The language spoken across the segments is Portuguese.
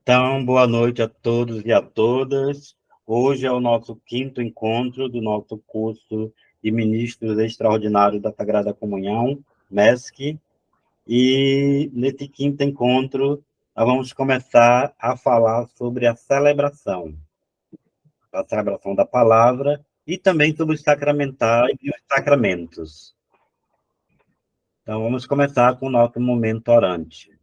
Então, boa noite a todos e a todas. Hoje é o nosso quinto encontro do nosso curso de Ministros Extraordinários da Sagrada Comunhão, MESC, e nesse quinto encontro nós vamos começar a falar sobre a celebração da palavra e também sobre os sacramentais e os sacramentos. Então, vamos começar com o nosso momento orante.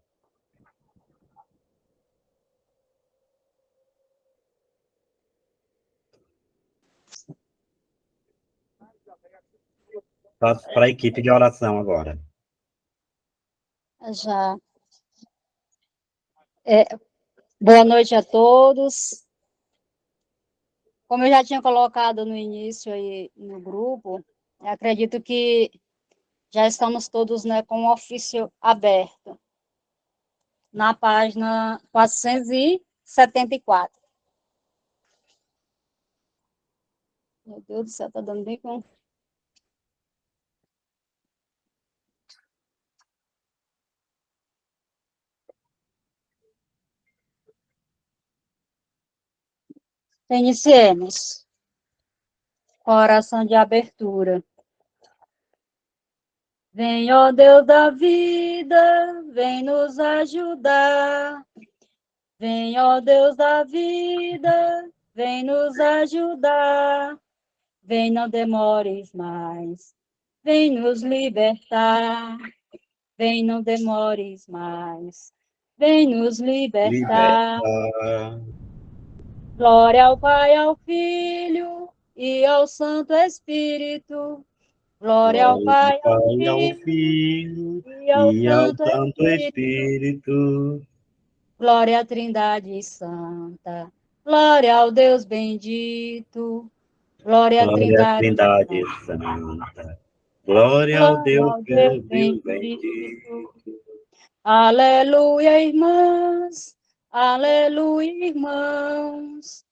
Passo para a equipe de oração agora. Já. Boa noite a todos. Como eu já tinha colocado no início aí no grupo, eu acredito que já estamos todos, né, com o ofício aberto na página 474. Meu Deus do céu, tá dando bem com... Iniciemos com a oração de abertura. Vem, ó Deus da vida, vem nos ajudar. Vem, ó Deus da vida, vem nos ajudar. Vem, não demores mais. Vem nos libertar. Vem, não demores mais. Vem nos libertar. Glória ao Pai, ao Filho e ao Santo Espírito. Glória ao Pai, ao Filho e ao Santo Espírito. Glória à Trindade Santa. Glória ao Deus bendito. Glória à Trindade Santa. Glória ao Deus bendito. Aleluia, irmãs. Aleluia, irmãos.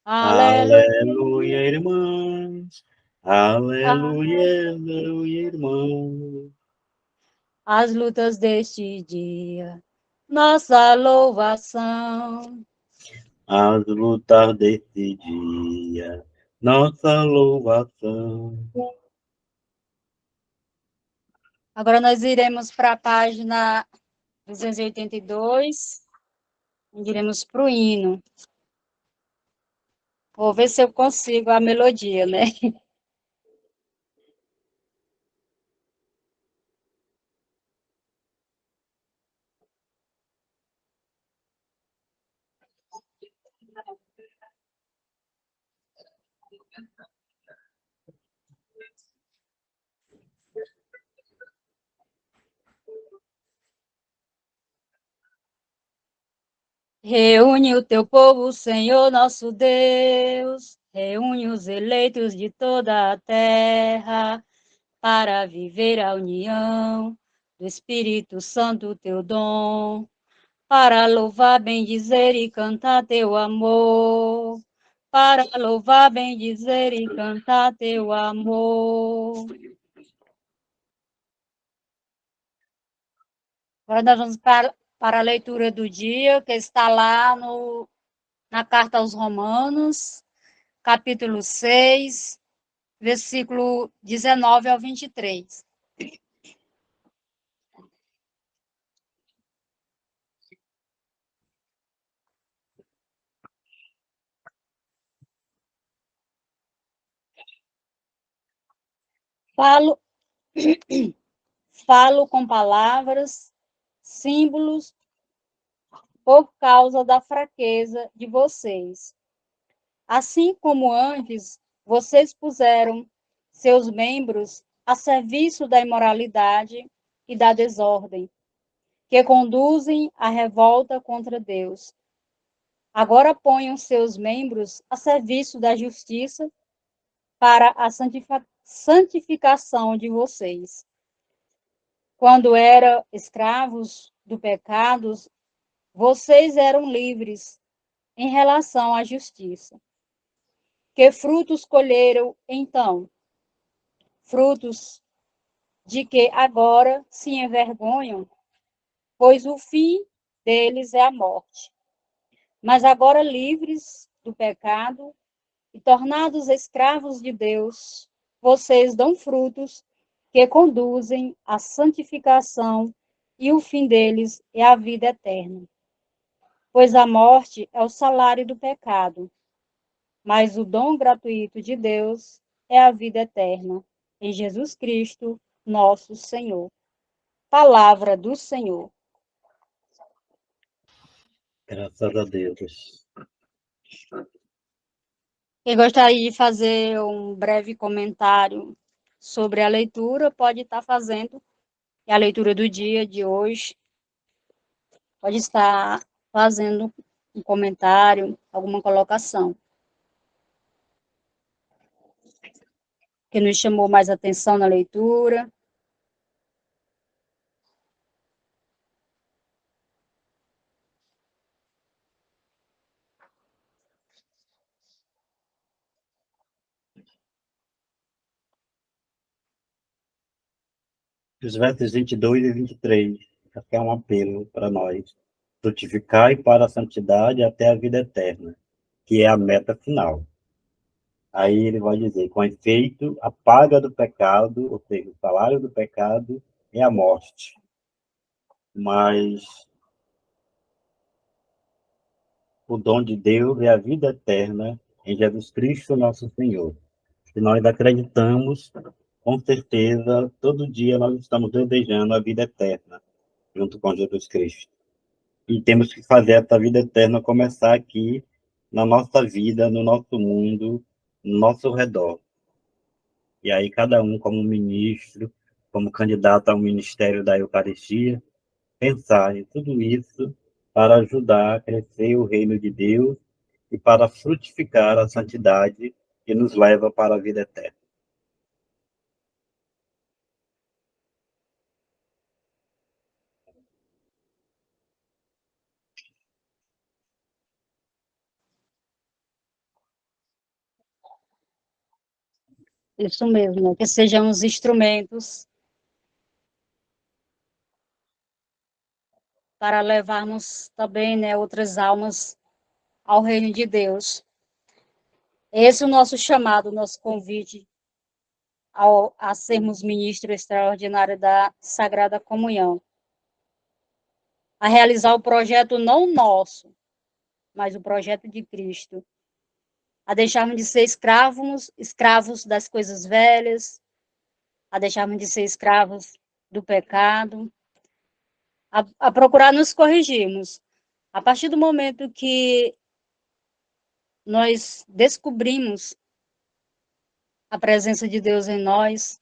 Aleluia, irmãos. Aleluia, aleluia, irmãos. As lutas deste dia, nossa louvação. As lutas deste dia, nossa louvação. Agora nós iremos para a página 282, iremos para o hino. Vou ver se eu consigo a melodia, né? Reúne o teu povo, Senhor nosso Deus, reúne os eleitos de toda a terra, para viver a união do Espírito Santo, teu dom, para louvar, bendizer e cantar teu amor, para louvar, bendizer e cantar teu amor. Agora nós vamos para a leitura do dia, que está lá na Carta aos Romanos, capítulo 6, versículo 19 ao 23. Falo com palavras, símbolos, por causa da fraqueza de vocês. Assim como antes, vocês puseram seus membros a serviço da imoralidade e da desordem, que conduzem à revolta contra Deus. Agora ponham seus membros a serviço da justiça para a santificação de vocês. Quando eram escravos do pecado, vocês eram livres em relação à justiça. Que frutos colheram, então? Frutos de que agora se envergonham, pois o fim deles é a morte. Mas agora livres do pecado e tornados escravos de Deus, vocês dão frutos que conduzem à santificação e o fim deles é a vida eterna. Pois a morte é o salário do pecado, mas o dom gratuito de Deus é a vida eterna, em Jesus Cristo, nosso Senhor. Palavra do Senhor. Graças a Deus. Quem gostaria de fazer um breve comentário sobre a leitura, pode estar fazendo. É a leitura do dia de hoje. Pode estar fazendo um comentário, alguma colocação. Que nos chamou mais atenção na leitura. Os versos 22 e 23, aqui é um apelo para nós. Frutificar para a santidade até a vida eterna, que é a meta final. Aí ele vai dizer, com efeito, a paga do pecado, ou seja, o salário do pecado é a morte. Mas o dom de Deus é a vida eterna em Jesus Cristo, nosso Senhor. Se nós acreditamos, com certeza, todo dia nós estamos desejando a vida eterna, junto com Jesus Cristo. E temos que fazer essa vida eterna começar aqui, na nossa vida, no nosso mundo, no nosso redor. E aí, cada um, como ministro, como candidato ao ministério da Eucaristia, pensar em tudo isso para ajudar a crescer o reino de Deus e para frutificar a santidade que nos leva para a vida eterna. Isso mesmo, né? Que sejamos instrumentos para levarmos também, né, outras almas ao reino de Deus. Esse é o nosso chamado, o nosso convite a sermos ministro extraordinário da Sagrada Comunhão. A realizar o projeto não nosso, mas o projeto de Cristo. A deixarmos de ser escravos das coisas velhas, a deixarmos de ser escravos do pecado, a procurar nos corrigirmos. A partir do momento que nós descobrimos a presença de Deus em nós,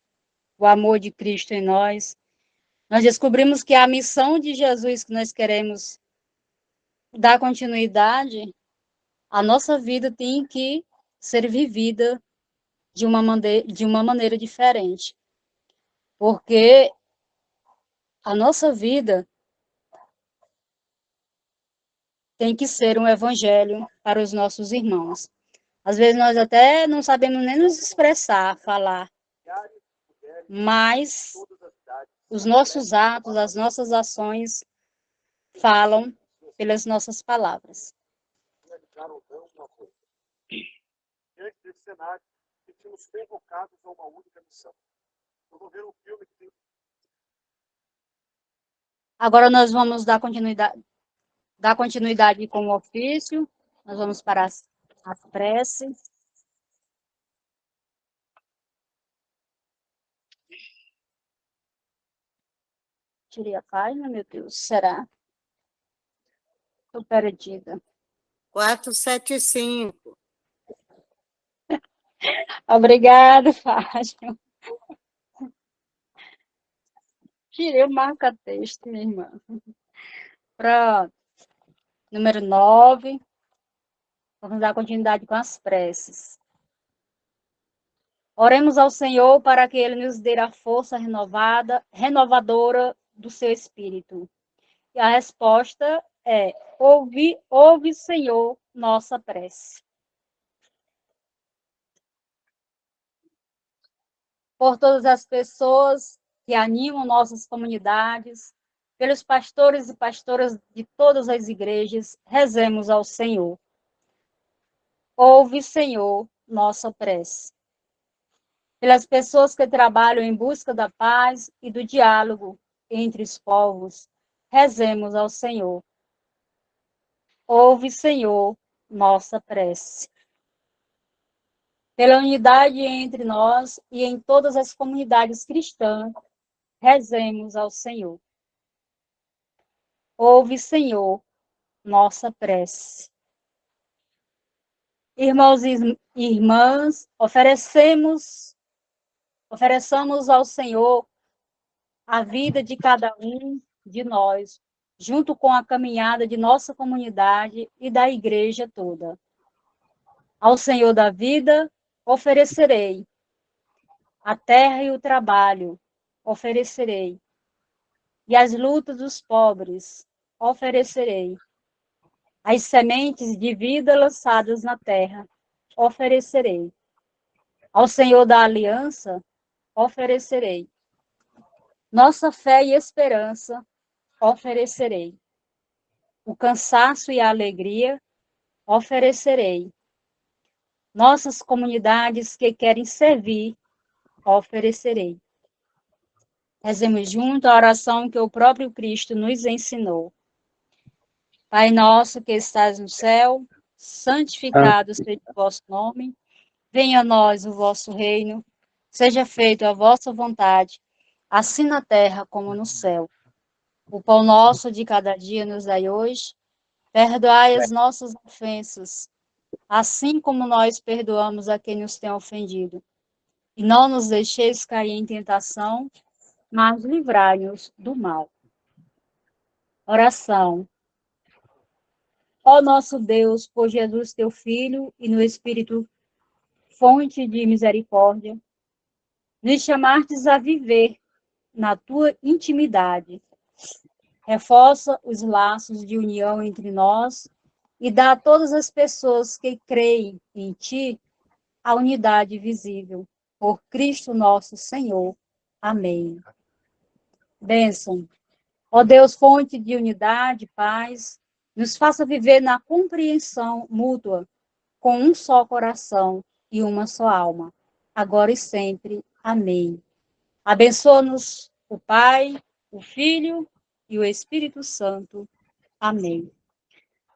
o amor de Cristo em nós, nós descobrimos que a missão de Jesus que nós queremos dar continuidade, a nossa vida tem que ser vivida de uma maneira diferente. Porque a nossa vida tem que ser um evangelho para os nossos irmãos. Às vezes nós até não sabemos nem nos expressar, falar, mas os nossos atos, as nossas ações falam pelas nossas palavras. Diante desse cenário, sentimos convocados a uma única missão. Promover um filme que tem... Agora nós vamos dar continuidade com o ofício, nós vamos para as preces. Tirei a página, meu Deus, será? Estou perdida. 475. Obrigada, Fátima. Tirei o marca-texto, minha irmã. Pronto. Número 9. Vamos dar continuidade com as preces. Oremos ao Senhor para que Ele nos dê a força renovadora do seu Espírito. E a resposta é: ouve, Senhor, nossa prece. Por todas as pessoas que animam nossas comunidades, pelos pastores e pastoras de todas as igrejas, rezemos ao Senhor. Ouve, Senhor, nossa prece. Pelas pessoas que trabalham em busca da paz e do diálogo entre os povos, rezemos ao Senhor. Ouve, Senhor, nossa prece. Pela unidade entre nós e em todas as comunidades cristãs, rezemos ao Senhor. Ouve, Senhor, nossa prece. Irmãos e irmãs, ofereçamos ao Senhor a vida de cada um de nós, junto com a caminhada de nossa comunidade e da igreja toda. Ao Senhor da vida, oferecerei a terra e o trabalho, oferecerei, e as lutas dos pobres, oferecerei. As sementes de vida lançadas na terra, oferecerei. Ao Senhor da aliança, oferecerei. Nossa fé e esperança, oferecerei. O cansaço e a alegria, oferecerei. Nossas comunidades que querem servir, oferecerei. Rezemos junto a oração que o próprio Cristo nos ensinou. Pai nosso que estás no céu, santificado seja o vosso nome, venha a nós o vosso reino, seja feita a vossa vontade, assim na terra como no céu. O pão nosso de cada dia nos dai hoje, perdoai as nossas ofensas, assim como nós perdoamos a quem nos tem ofendido. E não nos deixeis cair em tentação, mas livrai-nos do mal. Oração. Ó nosso Deus, por Jesus teu Filho e no Espírito, fonte de misericórdia, nos chamastes a viver na tua intimidade. Reforça os laços de união entre nós e dá a todas as pessoas que creem em ti a unidade visível. Por Cristo nosso Senhor. Amém. Bênção. Ó Deus, fonte de unidade, paz, nos faça viver na compreensão mútua, com um só coração e uma só alma, agora e sempre. Amém. Abençoa-nos o Pai, o Filho e o Espírito Santo. Amém.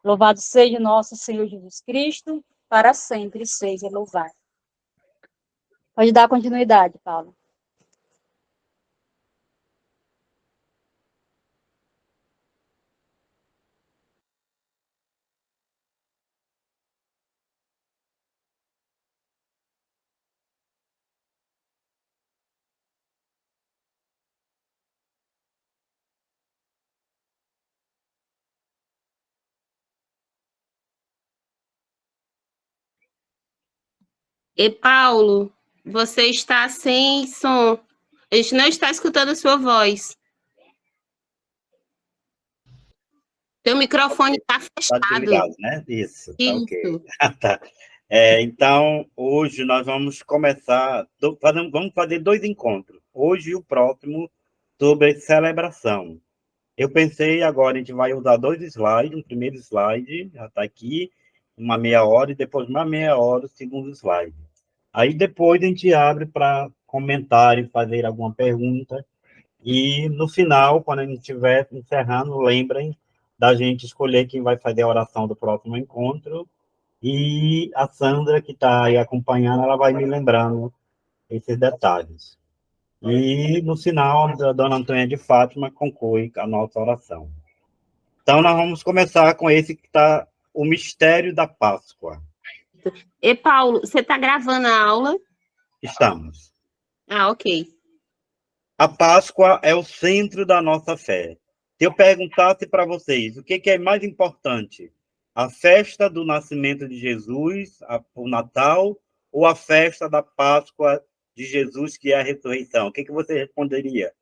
Louvado seja nosso Senhor Jesus Cristo, para sempre seja louvado. Pode dar continuidade, Paulo. E Paulo, você está sem som. A gente não está escutando a sua voz. Teu microfone está fechado. Tá desligado, né? Isso, tá ok. Isso. Tá. Então, hoje nós vamos começar, vamos fazer 2 encontros. Hoje e o próximo sobre celebração. Eu pensei agora, a gente vai usar 2 slides, o primeiro slide já está aqui, uma meia hora, e depois uma meia hora o segundo slide. Aí depois a gente abre para comentário, fazer alguma pergunta, e no final, quando a gente estiver encerrando, lembrem da gente escolher quem vai fazer a oração do próximo encontro, e a Sandra, que está aí acompanhando, ela vai me lembrando esses detalhes. E, no final, a dona Antônia de Fátima conclui a nossa oração. Então, nós vamos começar com esse que está o mistério da Páscoa. E Paulo, você está gravando a aula? Estamos. Ah, ok. A Páscoa é o centro da nossa fé. Se eu perguntasse para vocês o que é mais importante, a festa do nascimento de Jesus, o Natal, ou a festa da Páscoa de Jesus, que é a ressurreição, o que você responderia?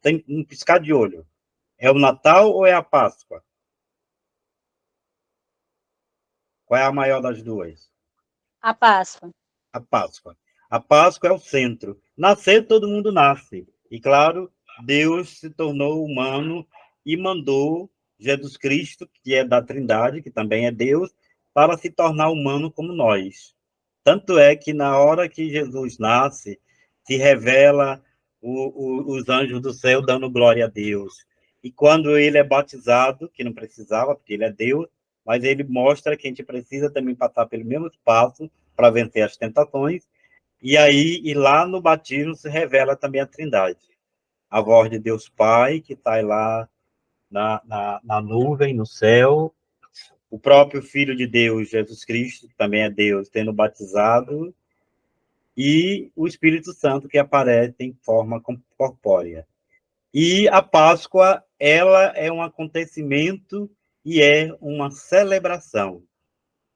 Tem um piscar de olho. É o Natal ou é a Páscoa? Qual é a maior das duas? A Páscoa. A Páscoa. A Páscoa é o centro. Nascer, todo mundo nasce. E, claro, Deus se tornou humano e mandou Jesus Cristo, que é da Trindade, que também é Deus, para se tornar humano como nós. Tanto é que na hora que Jesus nasce, se revela os anjos do céu dando glória a Deus. E quando ele é batizado, que não precisava, porque ele é Deus, mas ele mostra que a gente precisa também passar pelo mesmo passo para vencer as tentações. E aí, e lá no batismo se revela também a Trindade. A voz de Deus Pai, que está lá na nuvem, no céu, o próprio Filho de Deus, Jesus Cristo, que também é Deus, tendo batizado, e o Espírito Santo, que aparece em forma corpórea. E a Páscoa, ela é um acontecimento e é uma celebração.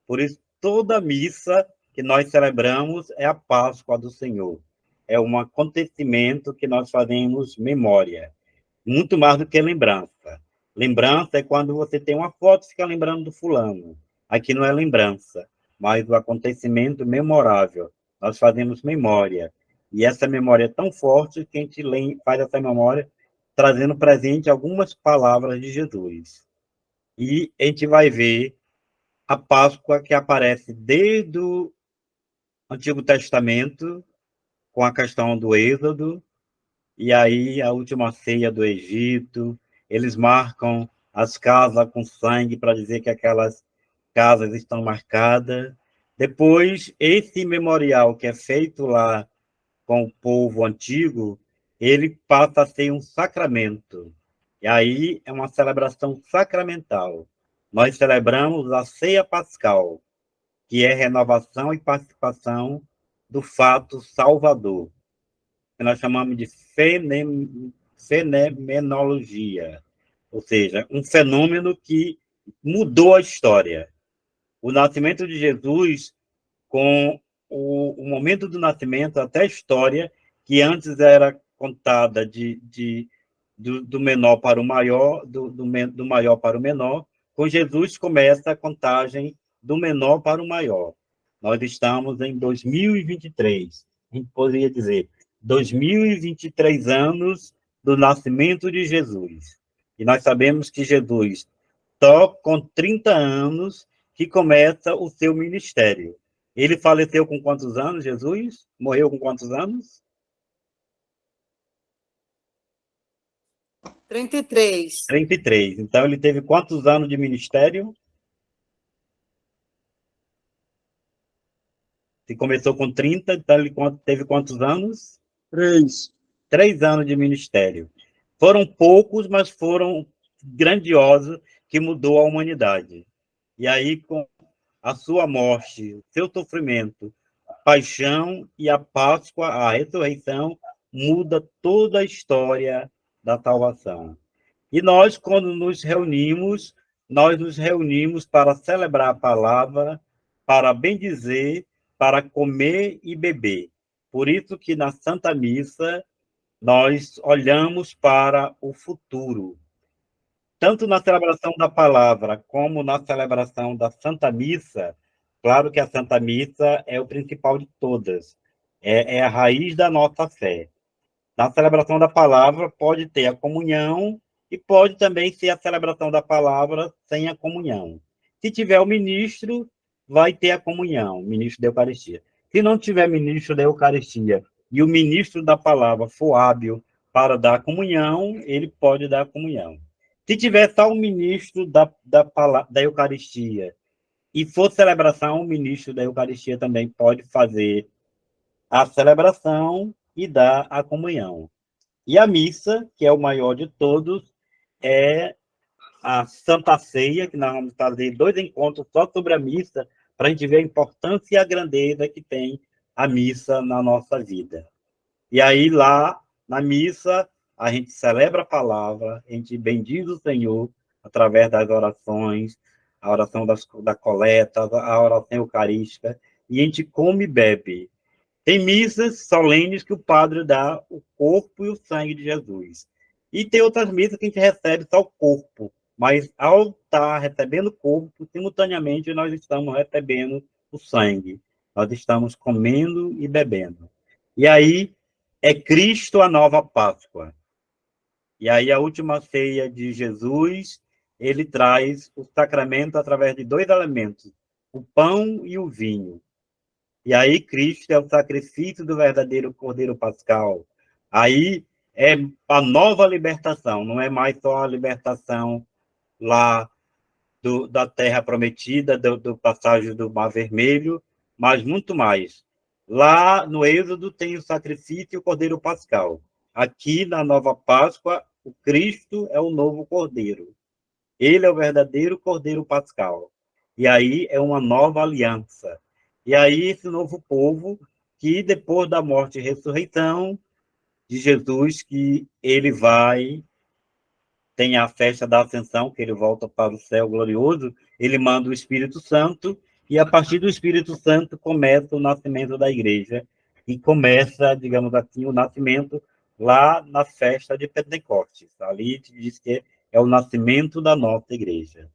Por isso, toda missa que nós celebramos é a Páscoa do Senhor. É um acontecimento que nós fazemos memória, muito mais do que lembrança. Lembrança é quando você tem uma foto e fica lembrando do fulano. Aqui não é lembrança, mas o acontecimento memorável. Nós fazemos memória. E essa memória é tão forte que a gente faz essa memória trazendo presente algumas palavras de Jesus. E a gente vai ver a Páscoa que aparece desde o Antigo Testamento, com a questão do Êxodo, e aí a última ceia do Egito, eles marcam as casas com sangue para dizer que aquelas casas estão marcadas. Depois, esse memorial que é feito lá com o povo antigo, ele passa a ser um sacramento. E aí é uma celebração sacramental. Nós celebramos a ceia pascal, que é renovação e participação do fato salvador, que nós chamamos de fenomenologia, ou seja, um fenômeno que mudou a história. O nascimento de Jesus, com o momento do nascimento, até a história, que antes era contada do menor para o maior, do maior para o menor, com Jesus começa a contagem do menor para o maior. Nós estamos em 2023. A gente poderia dizer 2023 anos do nascimento de Jesus. E nós sabemos que Jesus, só com 30 anos, que começa o seu ministério. Ele faleceu com quantos anos, Jesus? Morreu com quantos anos? 33. 33. Então, ele teve quantos anos de ministério? Se começou com 30, então ele teve quantos anos? 3. 3 anos de ministério. Foram poucos, mas foram grandiosos, que mudou a humanidade. E aí, com a sua morte, seu sofrimento, a paixão e a Páscoa, a ressurreição, muda toda a história da salvação. E nós, quando nós nos reunimos para celebrar a palavra, para bendizer, para comer e beber. Por isso que na Santa Missa nós olhamos para o futuro. Tanto na celebração da palavra como na celebração da Santa Missa, claro que a Santa Missa é o principal de todas, é a raiz da nossa fé. Na celebração da palavra pode ter a comunhão e pode também ser a celebração da palavra sem a comunhão. Se tiver o ministro, vai ter a comunhão, ministro da Eucaristia. Se não tiver ministro da Eucaristia e o ministro da palavra for hábil para dar a comunhão, ele pode dar a comunhão. Se tiver só o ministro da Eucaristia e for celebração, o ministro da Eucaristia também pode fazer a celebração e dar a comunhão. E a missa, que é o maior de todos, é a Santa Ceia, que nós vamos fazer 2 encontros só sobre a missa, para a gente ver a importância e a grandeza que tem a missa na nossa vida. E aí, lá na missa, a gente celebra a palavra, a gente bendiz o Senhor através das orações, a oração da coleta, a oração eucarística, e a gente come e bebe. Tem missas solenes que o padre dá o corpo e o sangue de Jesus. E tem outras missas que a gente recebe só o corpo, mas ao estar recebendo o corpo, simultaneamente nós estamos recebendo o sangue. Nós estamos comendo e bebendo. E aí é Cristo a nova Páscoa. E aí, a última ceia de Jesus, ele traz o sacramento através de dois elementos, o pão e o vinho. E aí, Cristo é o sacrifício do verdadeiro Cordeiro Pascal. Aí é a nova libertação, não é mais só a libertação lá da Terra Prometida, do passagem do Mar Vermelho, mas muito mais. Lá no Êxodo tem o sacrifício e o Cordeiro Pascal. Aqui na Nova Páscoa, o Cristo é o novo Cordeiro. Ele é o verdadeiro Cordeiro Pascal. E aí é uma nova aliança. E aí esse novo povo que depois da morte e ressurreição de Jesus, que ele tem a festa da Ascensão, que ele volta para o céu glorioso, ele manda o Espírito Santo, e a partir do Espírito Santo começa o nascimento da igreja, e começa, digamos assim, o nascimento lá na festa de Pentecostes. Ali diz que é o nascimento da nossa igreja.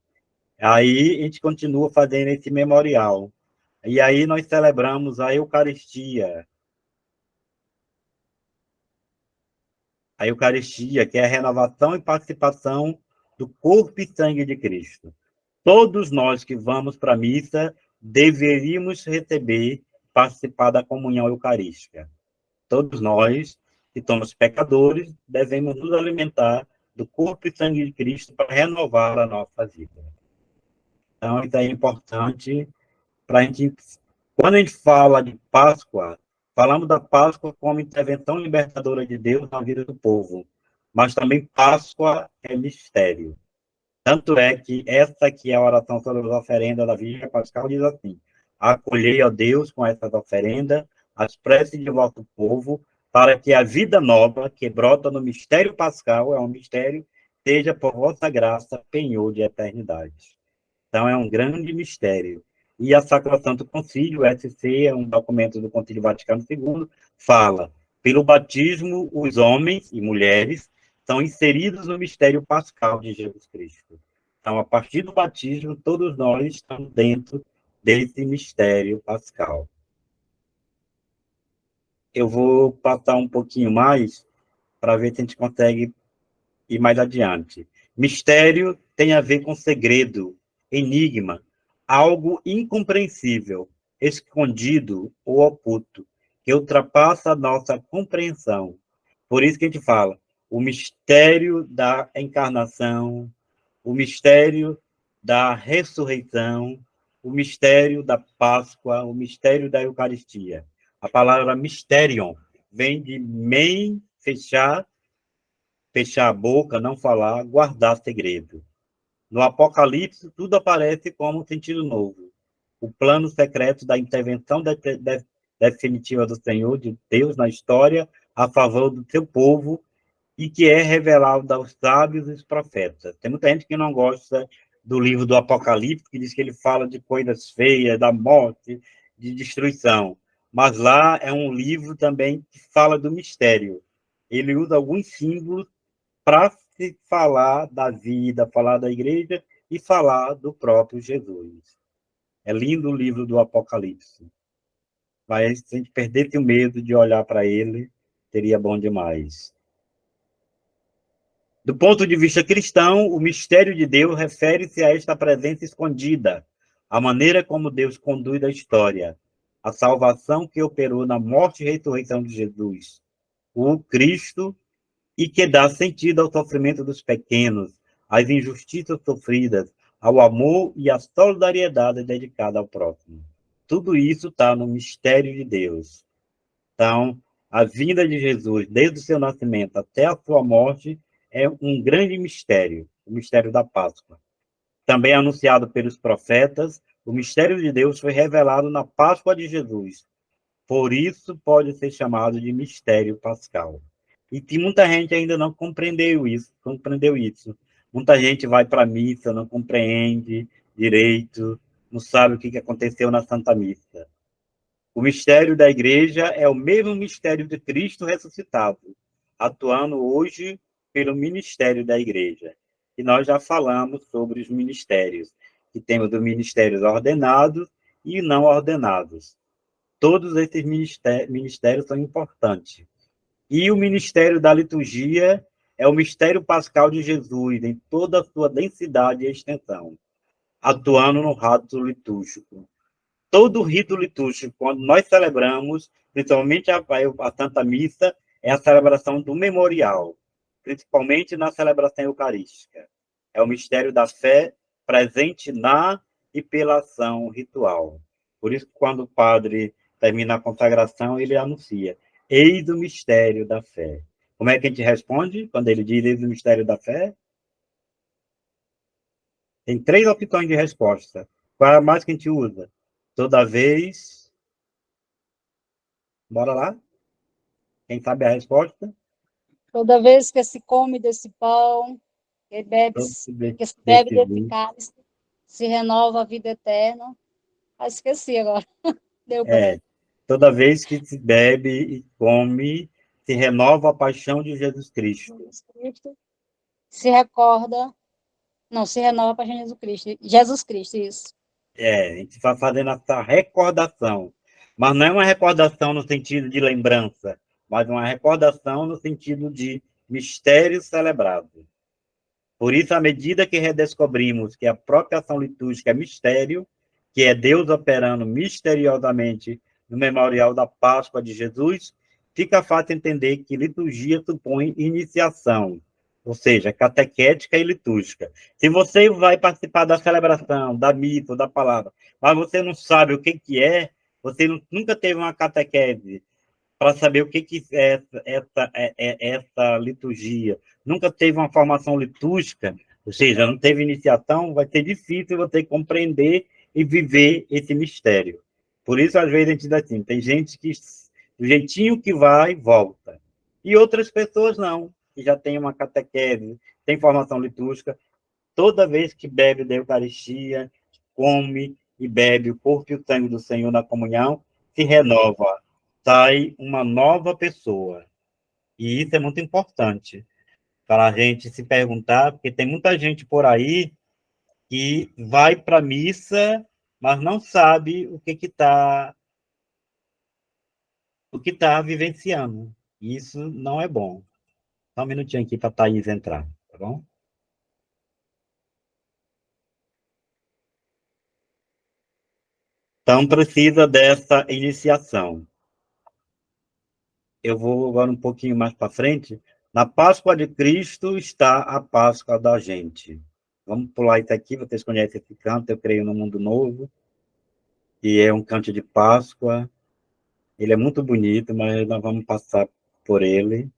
Aí a gente continua fazendo esse memorial. E aí nós celebramos a Eucaristia, que é a renovação e participação do corpo e sangue de Cristo. Todos nós que vamos para a missa deveríamos receber, participar da comunhão eucarística. Todos nós que somos pecadores devemos nos alimentar do corpo e sangue de Cristo para renovar a nossa vida. Então, isso é importante para a gente. Quando a gente fala de Páscoa, falamos da Páscoa como intervenção libertadora de Deus na vida do povo, mas também Páscoa é mistério. Tanto é que essa aqui é a oração sobre as oferendas da Virgem Pascal, diz assim: acolhei, ó Deus, com essas oferendas, as preces de vosso povo, para que a vida nova que brota no mistério pascal, é um mistério, seja por vossa graça penhor de eternidade. Então, é um grande mistério. E a Sacrosanto Concílio, o SC, é um documento do Concílio Vaticano II, fala: pelo batismo, os homens e mulheres são inseridos no mistério pascal de Jesus Cristo. Então, a partir do batismo, todos nós estamos dentro desse mistério pascal. Eu vou passar um pouquinho mais para ver se a gente consegue ir mais adiante. Mistério tem a ver com segredo, enigma, algo incompreensível, escondido ou oculto, que ultrapassa a nossa compreensão. Por isso que a gente fala, o mistério da encarnação, o mistério da ressurreição, o mistério da Páscoa, o mistério da Eucaristia. A palavra mysterion vem de men, fechar a boca, não falar, guardar segredo. No Apocalipse, tudo aparece como um sentido novo. O plano secreto da intervenção definitiva do Senhor, de Deus na história, a favor do seu povo, e que é revelado aos sábios e aos profetas. Tem muita gente que não gosta do livro do Apocalipse, que diz que ele fala de coisas feias, da morte, de destruição. Mas lá é um livro também que fala do mistério. Ele usa alguns símbolos para se falar da vida, falar da igreja e falar do próprio Jesus. É lindo o livro do Apocalipse. Mas se a gente perdesse o medo de olhar para ele, seria bom demais. Do ponto de vista cristão, o mistério de Deus refere-se a esta presença escondida, a maneira como Deus conduz a história, a salvação que operou na morte e ressurreição de Jesus, o Cristo, e que dá sentido ao sofrimento dos pequenos, às injustiças sofridas, ao amor e à solidariedade dedicada ao próximo. Tudo isso está no mistério de Deus. Então, a vinda de Jesus, desde o seu nascimento até a sua morte, é um grande mistério, o mistério da Páscoa. Também anunciado pelos profetas, o mistério de Deus foi revelado na Páscoa de Jesus. Por isso, pode ser chamado de mistério pascal. E que muita gente ainda não compreendeu isso. Muita gente vai para a missa, não compreende direito, não sabe o que aconteceu na Santa Missa. O mistério da igreja é o mesmo mistério de Cristo ressuscitado, atuando hoje pelo ministério da igreja. E nós já falamos sobre os ministérios, que temos os ministérios ordenados e não ordenados. Todos esses ministérios são importantes. E o ministério da liturgia é o mistério pascal de Jesus em toda a sua densidade e extensão, atuando no rito litúrgico. Todo rito litúrgico, quando nós celebramos, principalmente a Santa Missa, é a celebração do memorial, principalmente na celebração eucarística. É o mistério da fé presente na e pela ação ritual. Por isso, quando o padre termina a consagração, ele anuncia: eis o mistério da fé. Como é que a gente responde quando ele diz eis o mistério da fé? Tem 3 opções de resposta. Qual é a mais que a gente usa? Toda vez. Bora lá? Quem sabe a resposta? Toda vez que se come desse pão, que se bebe desse cálice, se renova a vida eterna. Ah, esqueci agora. Deu branco. Toda vez que se bebe e come, se renova a paixão de Jesus Cristo. Jesus Cristo se recorda. Não, se renova a paixão de Jesus Cristo. Jesus Cristo, isso. A gente está fazendo essa recordação. Mas não é uma recordação no sentido de lembrança, mas uma recordação no sentido de mistério celebrado. Por isso, à medida que redescobrimos que a própria ação litúrgica é mistério, que é Deus operando misteriosamente no memorial da Páscoa de Jesus, fica fácil entender que liturgia supõe iniciação, ou seja, catequética e litúrgica. Se você vai participar da celebração, da missa, da palavra, mas você não sabe o que é, você nunca teve uma catequese para saber o que é essa liturgia, nunca teve uma formação litúrgica, ou seja, não teve iniciação, vai ser difícil você compreender e viver esse mistério. Por isso, às vezes, a gente diz assim, tem gente que, do jeitinho que vai, volta. E outras pessoas não, que já tem uma catequese, tem formação litúrgica, toda vez que bebe da Eucaristia, come e bebe o corpo e o sangue do Senhor na comunhão, se renova, sai uma nova pessoa. E isso é muito importante para a gente se perguntar, porque tem muita gente por aí que vai para a missa, mas não sabe o que tá vivenciando. Isso não é bom. Só um minutinho aqui para a Thaís entrar, tá bom? Então, precisa dessa iniciação. Eu vou agora um pouquinho mais para frente. Na Páscoa de Cristo está a Páscoa da gente. Vamos pular isso aqui, vocês conhecem esse canto, eu creio no Mundo Novo, que é um canto de Páscoa. Ele é muito bonito, mas nós vamos passar por ele.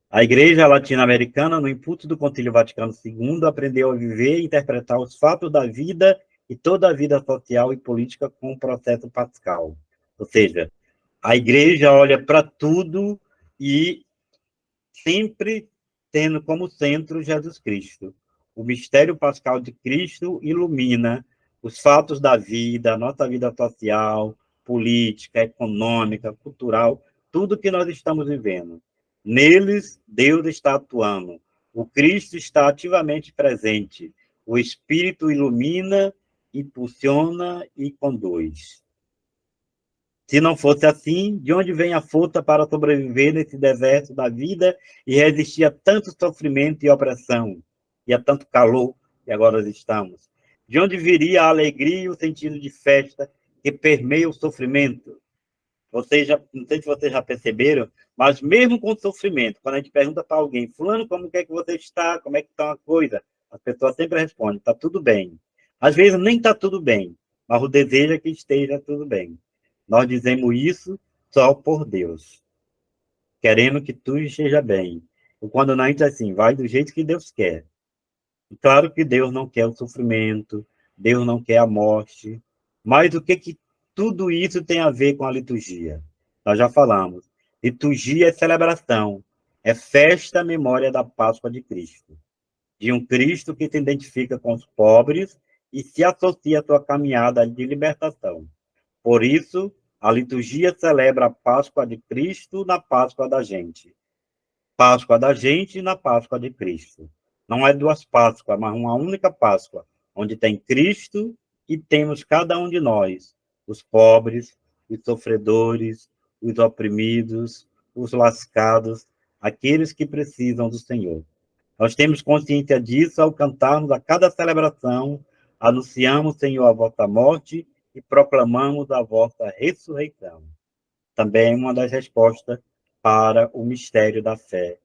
A Igreja Latino-Americana, no impulso do Concílio Vaticano II, aprendeu a viver e interpretar os fatos da vida e toda a vida social e política com o processo pascal. Ou seja, a Igreja olha para tudo e sempre tendo como centro Jesus Cristo. O mistério pascal de Cristo ilumina os fatos da vida, a nossa vida social, política, econômica, cultural, tudo que nós estamos vivendo. Neles, Deus está atuando. O Cristo está ativamente presente. O Espírito ilumina, impulsiona e conduz. Se não fosse assim, de onde vem a força para sobreviver nesse deserto da vida e resistir a tanto sofrimento e opressão, e a tanto calor que agora estamos? De onde viria a alegria e o sentido de festa que permeia o sofrimento? Não sei se vocês já perceberam, mas mesmo com o sofrimento, quando a gente pergunta para alguém, fulano, como é que você está? Como é que está a coisa? As pessoas sempre respondem, está tudo bem. Às vezes nem está tudo bem, mas o desejo é que esteja tudo bem. Nós dizemos isso só por Deus. Queremos que tudo esteja bem. E quando não, a gente assim, vai do jeito que Deus quer. E claro que Deus não quer o sofrimento, Deus não quer a morte, mas o que tudo isso tem a ver com a liturgia? Nós já falamos. Liturgia é celebração, é festa à memória da Páscoa de Cristo. De um Cristo que se identifica com os pobres e se associa à sua caminhada de libertação. Por isso, a liturgia celebra a Páscoa de Cristo na Páscoa da gente. Páscoa da gente na Páscoa de Cristo. Não é 2 Páscoas, mas uma única Páscoa, onde tem Cristo e temos cada um de nós, os pobres, os sofredores, os oprimidos, os lascados, aqueles que precisam do Senhor. Nós temos consciência disso ao cantarmos a cada celebração, anunciamos, Senhor, a vossa morte e proclamamos a vossa ressurreição. Também uma das respostas para o mistério da fé.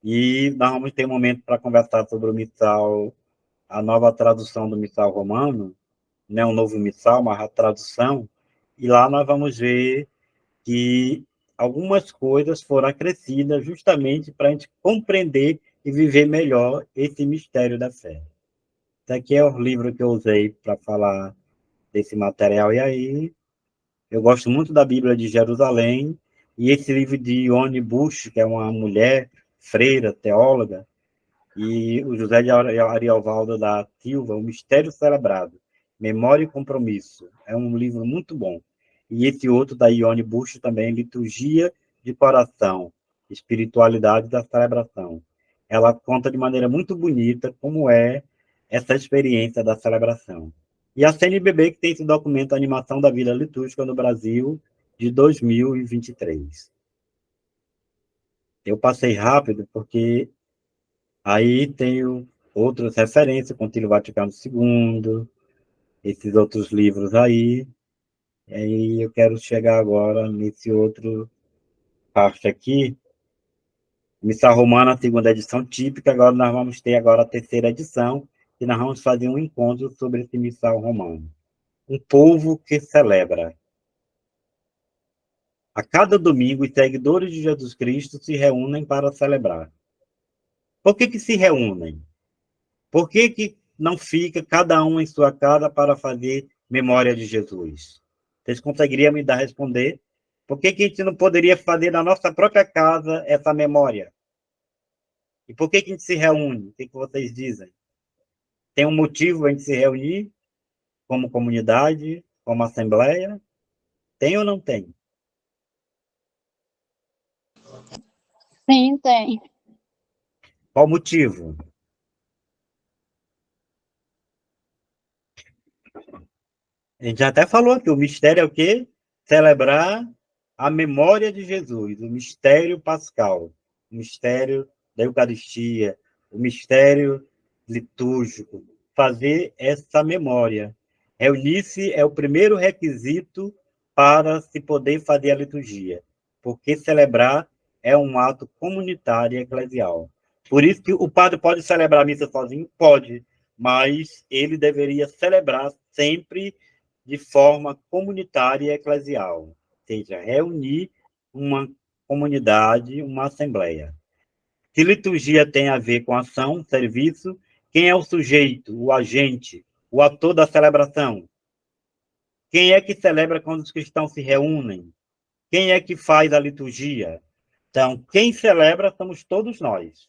E nós vamos ter um momento para conversar sobre o missal, a nova tradução do missal romano, não um novo missal, mas a tradução, e lá nós vamos ver que algumas coisas foram acrescidas justamente para a gente compreender e viver melhor esse mistério da fé. Esse aqui é o livro que eu usei para falar desse material, e aí eu gosto muito da Bíblia de Jerusalém, e esse livro de Ione Bush, que é uma mulher, freira, teóloga, e o José de Ariovaldo da Silva, O Mistério Celebrado, Memória e Compromisso. É um livro muito bom. E esse outro da Ione Bush também, Liturgia de Coração, Espiritualidade da Celebração. Ela conta de maneira muito bonita como é essa experiência da celebração. E a CNBB, que tem esse documento, Animação da Vida Litúrgica no Brasil, de 2023. Eu passei rápido porque aí tenho outras referências, Concílio Vaticano II, esses outros livros aí. E aí eu quero chegar agora nesse outro parte aqui, Missal Romana, segunda edição típica. Agora nós vamos ter agora a terceira edição, e nós vamos fazer um encontro sobre esse Missal Romano. Um povo que celebra. A cada domingo, os seguidores de Jesus Cristo se reúnem para celebrar. Por que se reúnem? Por que não fica cada um em sua casa para fazer memória de Jesus? Vocês conseguiriam me dar a responder? Por que a gente não poderia fazer na nossa própria casa essa memória? E por que a gente se reúne? O que vocês dizem? Tem um motivo para a gente se reunir como comunidade, como assembleia? Tem ou não tem? Sim, tem. Qual o motivo? A gente já até falou aqui, o mistério é o quê? Celebrar a memória de Jesus, o mistério pascal, o mistério da Eucaristia, o mistério litúrgico, fazer essa memória. Reunir-se é o primeiro requisito para se poder fazer a liturgia, porque celebrar é um ato comunitário e eclesial. Por isso que o padre pode celebrar a missa sozinho? Pode, mas ele deveria celebrar sempre de forma comunitária e eclesial, ou seja, reunir uma comunidade, uma assembleia. Se liturgia tem a ver com ação, serviço, quem é o sujeito, o agente, o ator da celebração? Quem é que celebra quando os cristãos se reúnem? Quem é que faz a liturgia? Então, quem celebra somos todos nós.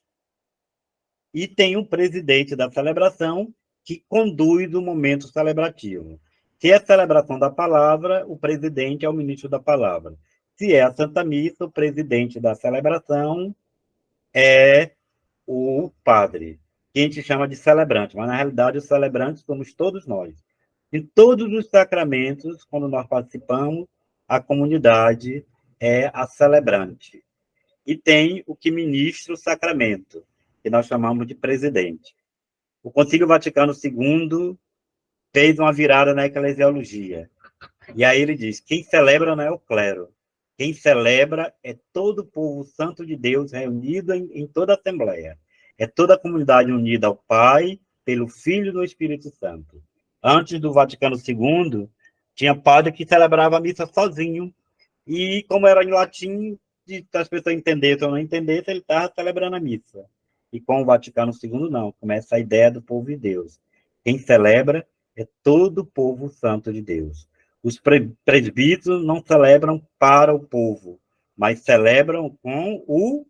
E tem um presidente da celebração que conduz o momento celebrativo. Se é a celebração da palavra, o presidente é o ministro da palavra. Se é a Santa Missa, o presidente da celebração é o padre, que a gente chama de celebrante, mas na realidade os celebrantes somos todos nós. Em todos os sacramentos, quando nós participamos, a comunidade é a celebrante. E tem o que ministra o sacramento, que nós chamamos de presidente. O Concílio Vaticano II fez uma virada na eclesiologia. E aí ele diz, quem celebra não é o clero. Quem celebra é todo o povo santo de Deus reunido em toda a Assembleia. É toda a comunidade unida ao Pai, pelo Filho e do Espírito Santo. Antes do Vaticano II, tinha padre que celebrava a missa sozinho. E como era em latim, as pessoas entendessem ou não entendessem, ele estava celebrando a missa. E com o Vaticano II, não. Começa a ideia do povo de Deus. Quem celebra é todo o povo santo de Deus. Os presbíteros não celebram para o povo, mas celebram com o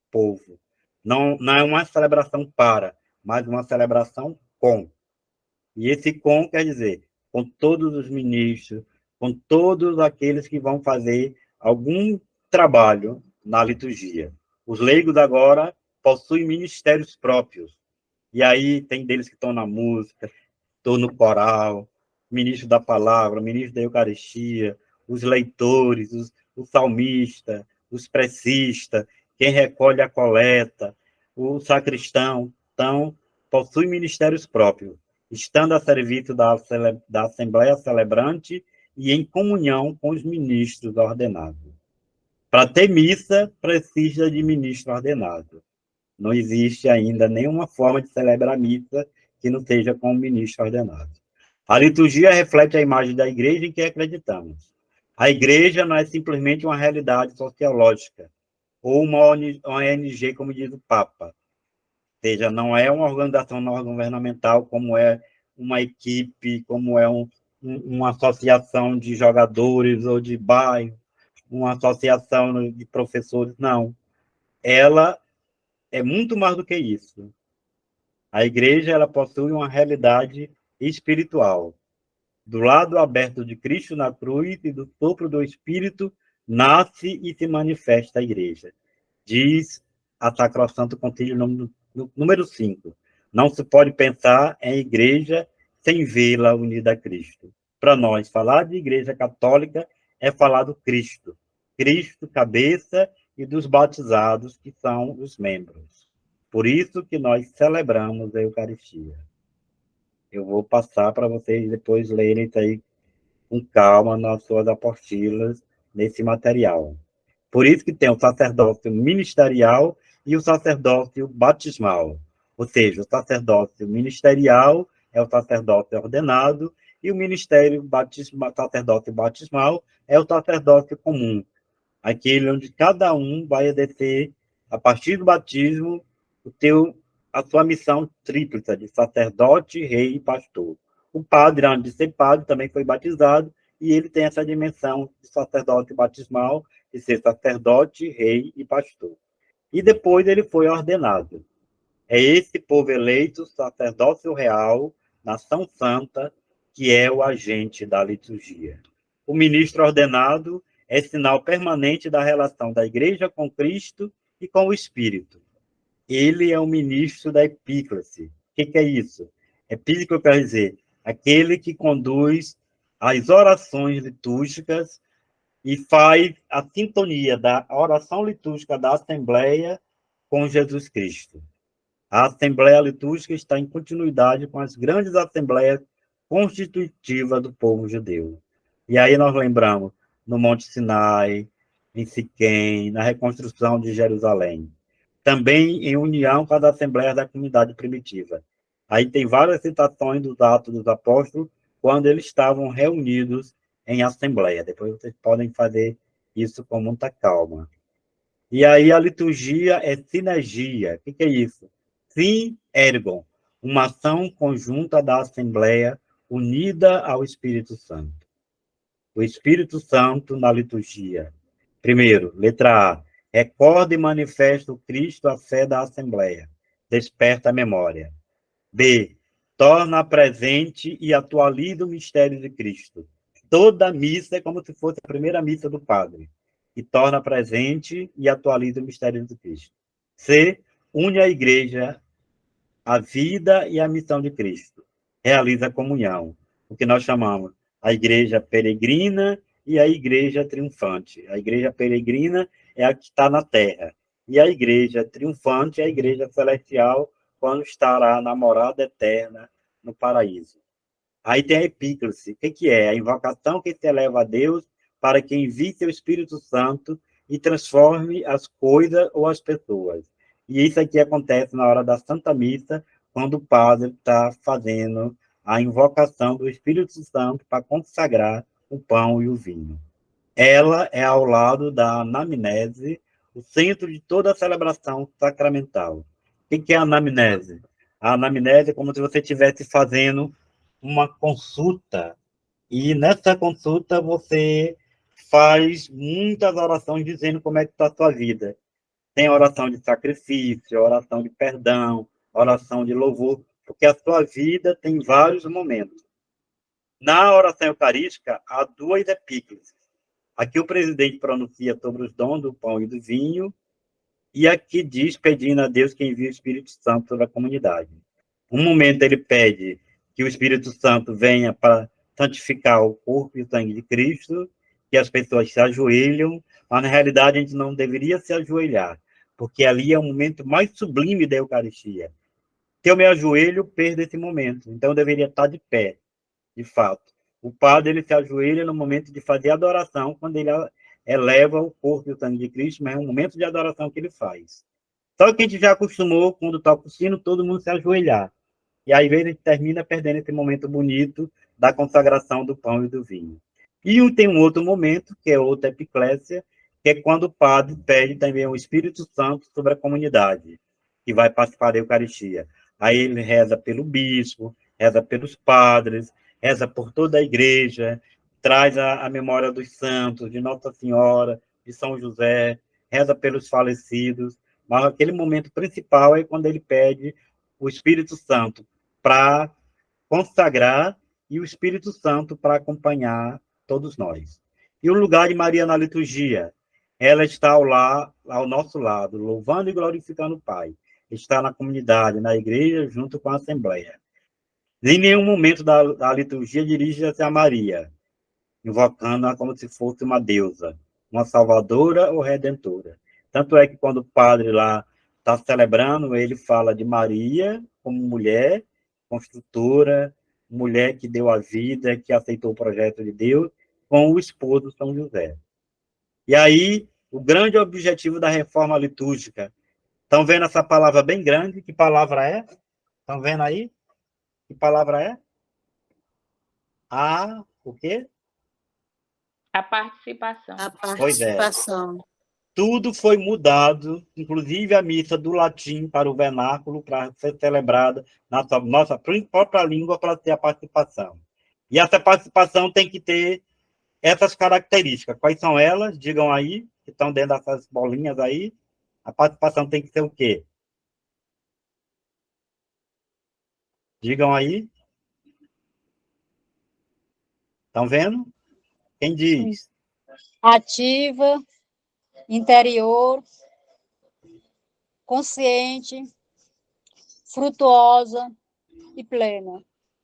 povo. Não é uma celebração para, mas uma celebração com. E esse com quer dizer com todos os ministros, com todos aqueles que vão fazer algum trabalho na liturgia. Os leigos agora possuem ministérios próprios. E aí tem deles que estão na música, estão no coral, ministro da palavra, ministro da Eucaristia, os leitores, os salmistas, os precistas, quem recolhe a coleta, o sacristão, então, possui ministérios próprios, estando a serviço da Assembleia Celebrante e em comunhão com os ministros ordenados. Para ter missa, precisa de ministro ordenado. Não existe ainda nenhuma forma de celebrar a missa que não seja com o ministro ordenado. A liturgia reflete a imagem da igreja em que acreditamos. A igreja não é simplesmente uma realidade sociológica, ou uma ONG, como diz o Papa. Ou seja, não é uma organização não governamental, como é uma equipe, como é uma associação de jogadores ou de bairro, uma associação de professores, não. Ela é muito mais do que isso. A igreja, ela possui uma realidade espiritual. Do lado aberto de Cristo na cruz e do sopro do Espírito, nasce e se manifesta a igreja. Diz a Sacrosanto Concílio número 5. Não se pode pensar em igreja sem vê-la unida a Cristo. Para nós, falar de igreja católica é falar do Cristo. Cristo, cabeça, e dos batizados, que são os membros. Por isso que nós celebramos a Eucaristia. Eu vou passar para vocês depois lerem isso aí com calma nas suas apostilas, nesse material. Por isso que tem o sacerdócio ministerial e o sacerdócio batismal. Ou seja, o sacerdócio ministerial é o sacerdócio ordenado e o sacerdócio batismal é o sacerdócio comum, aquele onde cada um vai exercer, a partir do batismo, a sua missão tríplice de sacerdote, rei e pastor. O padre, antes de ser padre, também foi batizado, e ele tem essa dimensão de sacerdote batismal, de ser sacerdote, rei e pastor. E depois ele foi ordenado. É esse povo eleito, sacerdócio real, nação santa, que é o agente da liturgia. O ministro ordenado é sinal permanente da relação da igreja com Cristo e com o Espírito. Ele é o ministro da epíclise. O que é isso? Epíclise quer dizer aquele que conduz as orações litúrgicas e faz a sintonia da oração litúrgica da Assembleia com Jesus Cristo. A Assembleia Litúrgica está em continuidade com as grandes assembleias constitutivas do povo judeu. E aí nós lembramos no Monte Sinai, em Siquém, na reconstrução de Jerusalém. Também em união com as assembleias da comunidade primitiva. Aí tem várias citações dos Atos dos Apóstolos, quando eles estavam reunidos em assembleia. Depois vocês podem fazer isso com muita calma. E aí a liturgia é sinergia. O que é isso? Sim, ergon, uma ação conjunta da Assembleia unida ao Espírito Santo. O Espírito Santo na liturgia. Primeiro, letra A. Recorda e manifesta o Cristo a fé da Assembleia. Desperta a memória. B. Torna presente e atualiza o mistério de Cristo. Toda missa é como se fosse a primeira missa do Padre. E torna presente e atualiza o mistério de Cristo. C. Une a igreja, a vida e a missão de Cristo. Realiza a comunhão, o que nós chamamos a igreja peregrina e a igreja triunfante. A igreja peregrina é a que está na terra, e a igreja triunfante é a igreja celestial, quando estará na morada eterna no paraíso. Aí tem a epíclise. O que é? A invocação que se eleva a Deus para que envie seu Espírito Santo e transforme as coisas ou as pessoas. E isso aqui acontece na hora da Santa Missa, quando o padre está fazendo a invocação do Espírito Santo para consagrar o pão e o vinho. Ela é ao lado da anamnese, o centro de toda a celebração sacramental. O que é a anamnese? A anamnese é como se você estivesse fazendo uma consulta, e nessa consulta você faz muitas orações dizendo como é que está a sua vida. Tem oração de sacrifício, oração de perdão, oração de louvor, porque a sua vida tem vários momentos. Na oração eucarística, há duas epíclises. Aqui o presidente pronuncia sobre os dons do pão e do vinho, e aqui diz, pedindo a Deus que envie o Espírito Santo sobre a comunidade. Um momento ele pede que o Espírito Santo venha para santificar o corpo e o sangue de Cristo, que as pessoas se ajoelham, mas na realidade a gente não deveria se ajoelhar, porque ali é o momento mais sublime da Eucaristia. Se eu me ajoelho, perdo esse momento. Então, eu deveria estar de pé, de fato. O padre, ele se ajoelha no momento de fazer adoração, quando ele eleva o corpo e o sangue de Cristo, mas é um momento de adoração que ele faz. Só que a gente já acostumou, quando toca o sino, todo mundo se ajoelhar. E aí, às vezes, a gente termina perdendo esse momento bonito da consagração do pão e do vinho. E tem um outro momento, que é outra epiclésia, que é quando o padre pede também o Espírito Santo sobre a comunidade, que vai participar da Eucaristia. Aí ele reza pelo bispo, reza pelos padres, reza por toda a igreja, traz a memória dos santos, de Nossa Senhora, de São José, reza pelos falecidos, mas aquele momento principal é quando ele pede o Espírito Santo para consagrar e o Espírito Santo para acompanhar todos nós. E o lugar de Maria na liturgia, ela está ao nosso lado, louvando e glorificando o Pai. Está na comunidade, na igreja, junto com a Assembleia. Em nenhum momento da liturgia dirige-se a Maria, invocando-a como se fosse uma deusa, uma salvadora ou redentora. Tanto é que quando o padre lá está celebrando, ele fala de Maria como mulher, construtora, mulher que deu a vida, que aceitou o projeto de Deus, com o esposo São José. E aí, o grande objetivo da reforma litúrgica. Estão vendo essa palavra bem grande? Que palavra é? Estão vendo aí? Que palavra é? O quê? A participação. A Pois é. participação. Tudo foi mudado, inclusive a missa do latim para o vernáculo, para ser celebrada na nossa própria língua, para ter a participação. E essa participação tem que ter essas características. Quais são elas? Digam aí, que estão dentro dessas bolinhas aí. A participação tem que ser o quê? Digam aí. Estão vendo? Quem diz? Ativa, interior, consciente, frutuosa e plena.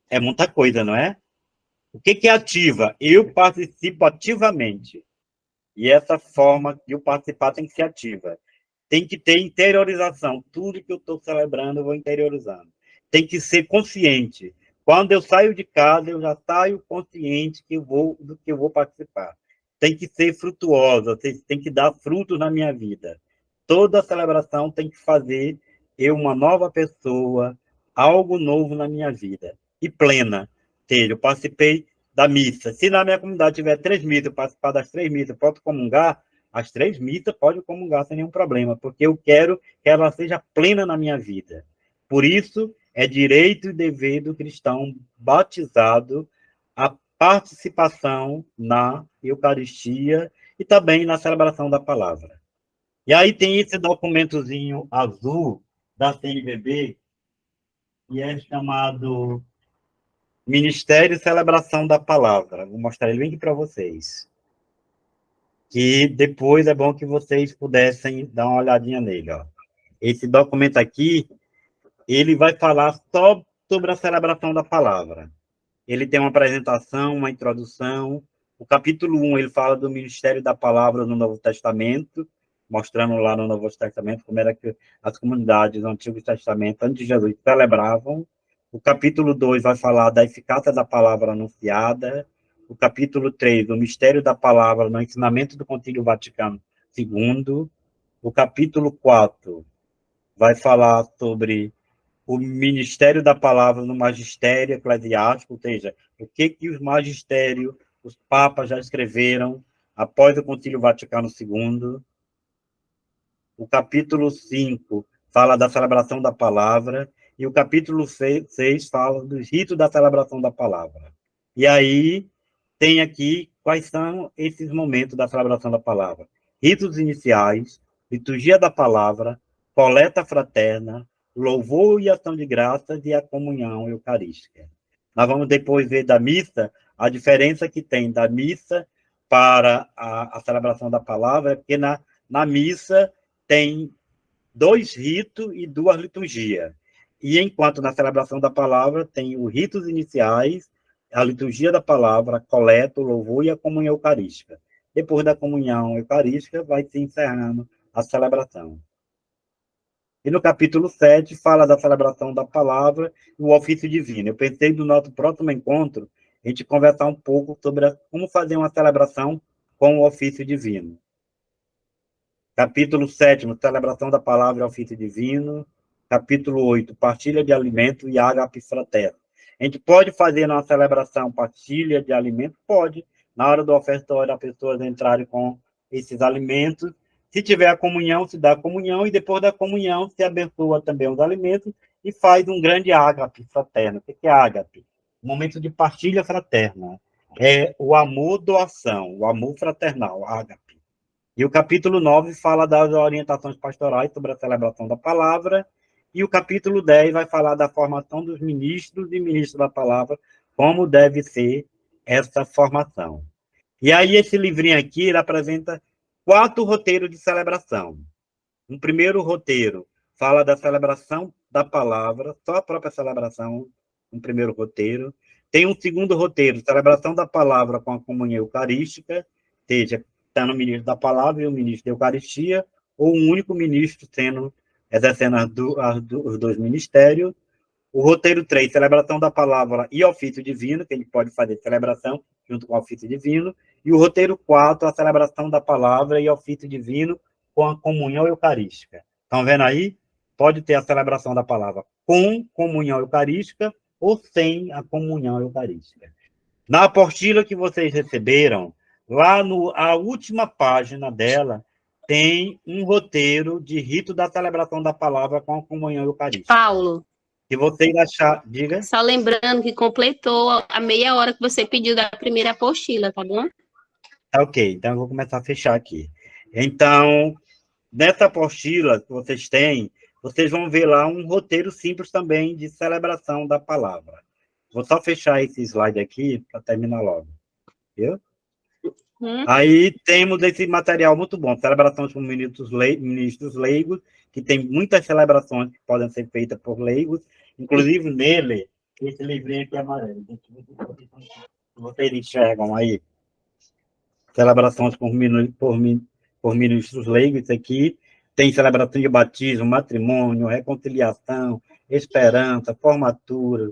É muita coisa, não é? O que é ativa? Eu participo ativamente. E essa forma de eu participar tem que ser ativa. Tem que ter interiorização. Tudo que eu estou celebrando, eu vou interiorizando. Tem que ser consciente. Quando eu saio de casa, eu já saio consciente do que eu vou participar. Tem que ser frutuosa, tem que dar frutos na minha vida. Toda celebração tem que fazer eu uma nova pessoa, algo novo na minha vida. E plena. Ou seja, eu participei da missa. Se na minha comunidade tiver 3 missas, eu participar das 3 missas, posso comungar? As 3 missas pode comungar sem nenhum problema, porque eu quero que ela seja plena na minha vida. Por isso, é direito e dever do cristão batizado a participação na Eucaristia e também na celebração da palavra. E aí tem esse documentozinho azul da CNBB, que é chamado Ministério e Celebração da Palavra. Vou mostrar ele bem aqui para vocês. Que depois é bom que vocês pudessem dar uma olhadinha nele. Ó. Esse documento aqui, ele vai falar só sobre a celebração da palavra. Ele tem uma apresentação, uma introdução. O capítulo 1, ele fala do ministério da palavra no Novo Testamento, mostrando lá no Novo Testamento como era que as comunidades do Antigo Testamento, antes de Jesus, celebravam. O capítulo 2 vai falar da eficácia da palavra anunciada. O capítulo 3, o mistério da palavra no ensinamento do Concílio Vaticano II. O capítulo 4 vai falar sobre o ministério da palavra no magistério eclesiástico, ou seja, o que os magistérios, os papas já escreveram após o Concílio Vaticano II. O capítulo 5 fala da celebração da palavra, e o capítulo 6 fala dos ritos da celebração da palavra. E aí tem aqui quais são esses momentos da celebração da palavra. Ritos iniciais, liturgia da palavra, coleta fraterna, louvor e ação de graças e a comunhão eucarística. Nós vamos depois ver da missa, a diferença que tem da missa para a celebração da palavra, porque na missa tem 2 ritos e 2 liturgias. E enquanto na celebração da palavra tem os ritos iniciais, a liturgia da palavra, a coleta, o louvor e a comunhão eucarística. Depois da comunhão eucarística, vai se encerrando a celebração. E no capítulo 7 fala da celebração da palavra e o ofício divino. Eu pensei no nosso próximo encontro a gente conversar um pouco sobre como fazer uma celebração com o ofício divino. Capítulo 7, celebração da palavra e ofício divino. Capítulo 8, partilha de alimento e ágape fraterno. A gente pode fazer uma celebração partilha de alimento? Pode. Na hora do ofertório, as pessoas entrarem com esses alimentos. Se tiver a comunhão, se dá a comunhão, e depois da comunhão, se abençoa também os alimentos e faz um grande ágape fraterno. O que é ágape? Um momento de partilha fraterna. É o amor-doação, o amor fraternal, ágape. E o capítulo 9 fala das orientações pastorais sobre a celebração da palavra, e o capítulo 10 vai falar da formação dos ministros e ministros da palavra, como deve ser essa formação. E aí esse livrinho aqui, ele apresenta 4 roteiros de celebração. Um primeiro roteiro fala da celebração da palavra, só a própria celebração, um primeiro roteiro. Tem um segundo roteiro, celebração da palavra com a comunhão eucarística, seja, está no ministro da palavra e o ministro da Eucaristia, ou um único ministro exercendo os 2 ministérios. O roteiro 3, celebração da palavra e ofício divino, que a gente pode fazer celebração junto com o ofício divino. E o roteiro 4, a celebração da palavra e ofício divino com a comunhão eucarística. Estão vendo aí? Pode ter a celebração da palavra com comunhão eucarística ou sem a comunhão eucarística. Na apostila que vocês receberam, lá a última página dela, tem um roteiro de rito da celebração da palavra com a comunhão eucarística. Paulo. Se vocês achar, diga. Só lembrando que completou a meia hora que você pediu da primeira apostila, tá bom? Ok, então eu vou começar a fechar aqui. Então, nessa apostila que vocês têm, vocês vão ver lá um roteiro simples também de celebração da palavra. Vou só fechar esse slide aqui para terminar logo. Viu? Aí temos esse material muito bom, celebrações com ministros leigos, que tem muitas celebrações que podem ser feitas por leigos, inclusive nele, esse livrinho aqui amarelo. Vocês enxergam aí? Celebrações por ministros leigos, isso aqui. Tem celebração de batismo, matrimônio, reconciliação, esperança, formatura,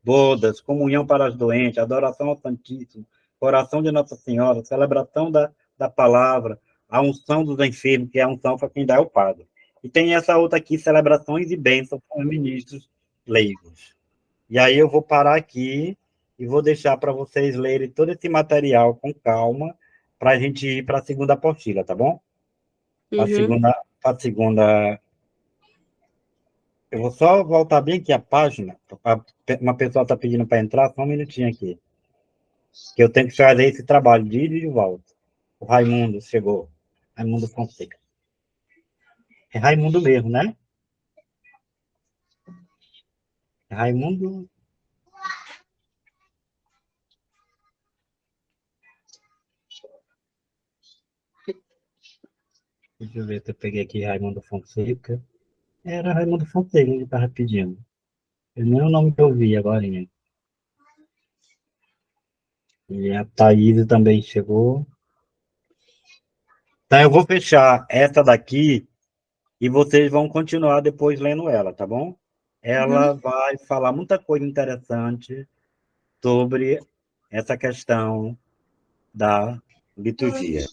bodas, comunhão para os doentes, adoração ao Santíssimo, oração de Nossa Senhora, celebração da palavra, a unção dos enfermos, que é a unção para quem dá é o padre. E tem essa outra aqui, celebrações e bênçãos com os ministros leigos. E aí eu vou parar aqui e vou deixar para vocês lerem todo esse material com calma, para a gente ir para a segunda apostila, tá bom? A segunda... Eu vou só voltar bem aqui a página. Uma pessoa está pedindo para entrar, só um minutinho aqui. Que eu tenho que fazer esse trabalho de ida e de volta. O Raimundo chegou. Raimundo Fonseca. É Raimundo mesmo, né? É Raimundo... Deixa eu ver se eu peguei aqui Raimundo Fonseca. Era Raimundo Fonseca que estava pedindo. Eu nem o nome que eu vi agora. E a Thaís também chegou. Então, eu vou fechar essa daqui e vocês vão continuar depois lendo ela, tá bom? Ela vai falar muita coisa interessante sobre essa questão da liturgia.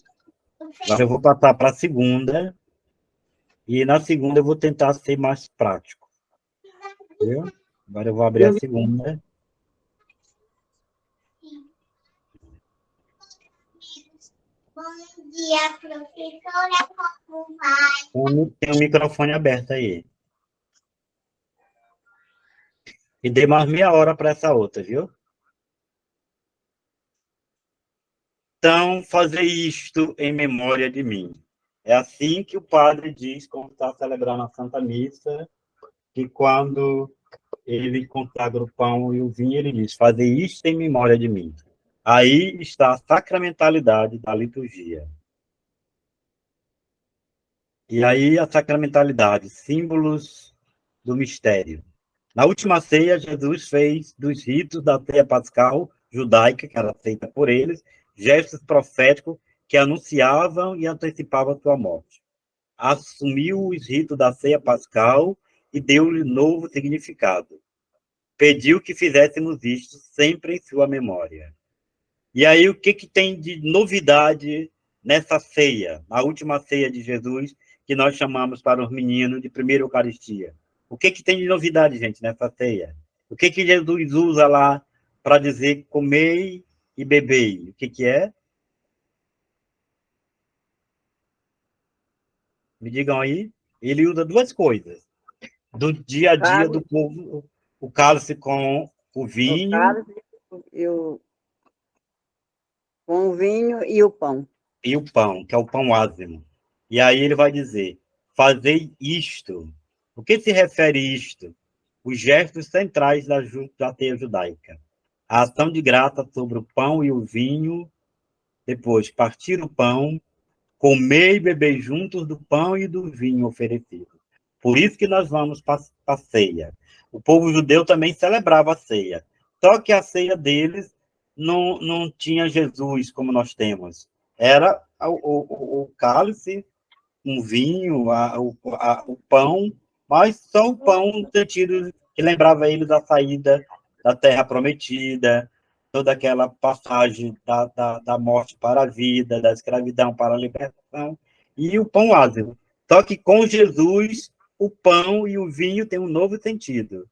Agora eu vou passar para a segunda, e na segunda eu vou tentar ser mais prático. Viu? Agora eu vou abrir a segunda. Bom dia, professora, como vai? Tem o microfone aberto aí. E dei mais meia hora para essa outra, viu? Então, fazer isto em memória de mim. É assim que o padre diz quando está celebrando a Santa Missa, que quando ele consagra o pão e o vinho, ele diz, fazer isto em memória de mim. Aí está a sacramentalidade da liturgia. E aí a sacramentalidade, símbolos do mistério. Na última ceia, Jesus fez dos ritos da ceia pascal judaica, que era feita por eles, gestos proféticos que anunciavam e antecipavam a sua morte. assumiu os ritos da ceia pascal e deu-lhe novo significado. Pediu que fizéssemos isto sempre em sua memória. E aí, o que tem de novidade nessa ceia, a última ceia de Jesus, que nós chamamos para os meninos de primeira Eucaristia? O que tem de novidade, gente, nessa ceia? O que Jesus usa lá para dizer comei e bebei? O que é? Me digam aí. Ele usa duas coisas. Do dia a dia do povo, o cálice com o vinho. O cálice com o vinho e o pão. E o pão, que é o pão ázimo. E aí ele vai dizer, fazei isto. O que se refere isto? Os gestos centrais da ceia judaica. A ação de graça sobre o pão e o vinho, depois partir o pão, comer e beber juntos do pão e do vinho oferecido. Por isso que nós vamos para a ceia. O povo judeu também celebrava a ceia. Só que a ceia deles não tinha Jesus como nós temos. Era o cálice, um vinho, o pão, mas só o pão no sentido que lembrava eles da saída da terra prometida, toda aquela passagem da morte para a vida, da escravidão para a libertação, e o pão ázimo. Só que com Jesus, o pão e o vinho têm um novo sentido.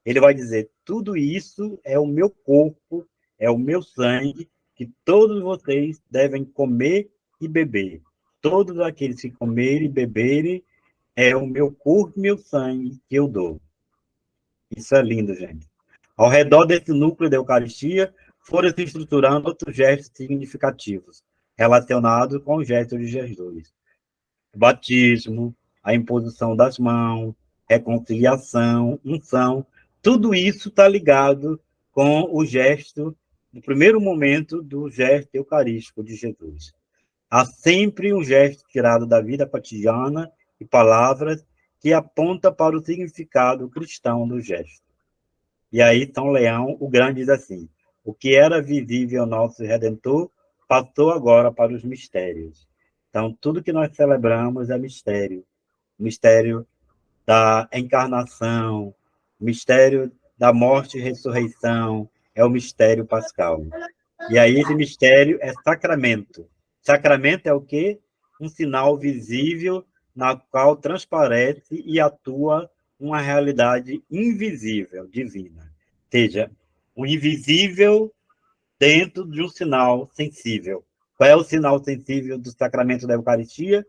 Ele vai dizer, tudo isso é o meu corpo, é o meu sangue, que todos vocês devem comer e beber. Todos aqueles que comerem e beberem, é o meu corpo e meu sangue que eu dou. Isso é lindo, gente. Ao redor desse núcleo da Eucaristia, foram se estruturando outros gestos significativos, relacionados com o gesto de Jesus. O batismo, a imposição das mãos, reconciliação, unção, tudo isso está ligado com o gesto, no primeiro momento do gesto eucarístico de Jesus. Há sempre um gesto tirado da vida cotidiana e palavras que aponta para o significado cristão do gesto. E aí São Leão, o Grande, diz assim, o que era visível ao nosso Redentor passou agora para os mistérios. Então, tudo que nós celebramos é mistério. Mistério da encarnação, mistério da morte e ressurreição, é o mistério pascal. E aí esse mistério é sacramento. Sacramento é o quê? Um sinal visível na qual transparece e atua uma realidade invisível, divina. Ou seja, o invisível dentro de um sinal sensível. Qual é o sinal sensível do sacramento da Eucaristia?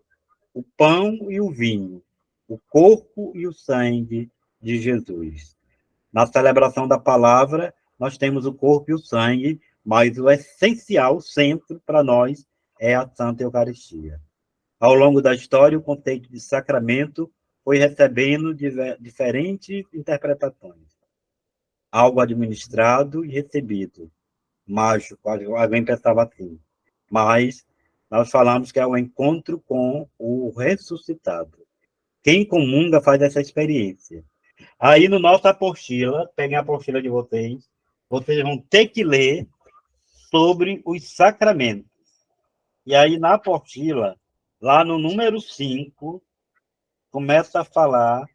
O pão e o vinho, o corpo e o sangue de Jesus. Na celebração da palavra, nós temos o corpo e o sangue, mas o essencial sempre para nós é a Santa Eucaristia. Ao longo da história, o conceito de sacramento foi recebendo diferentes interpretações. Algo administrado e recebido. Mágico, alguém pensava assim. Mas nós falamos que é o encontro com o ressuscitado. Quem comunga faz essa experiência. Aí, no nossa apostila, peguem a apostila de vocês vão ter que ler sobre os sacramentos. E aí, na apostila, lá no número 5, começa a falar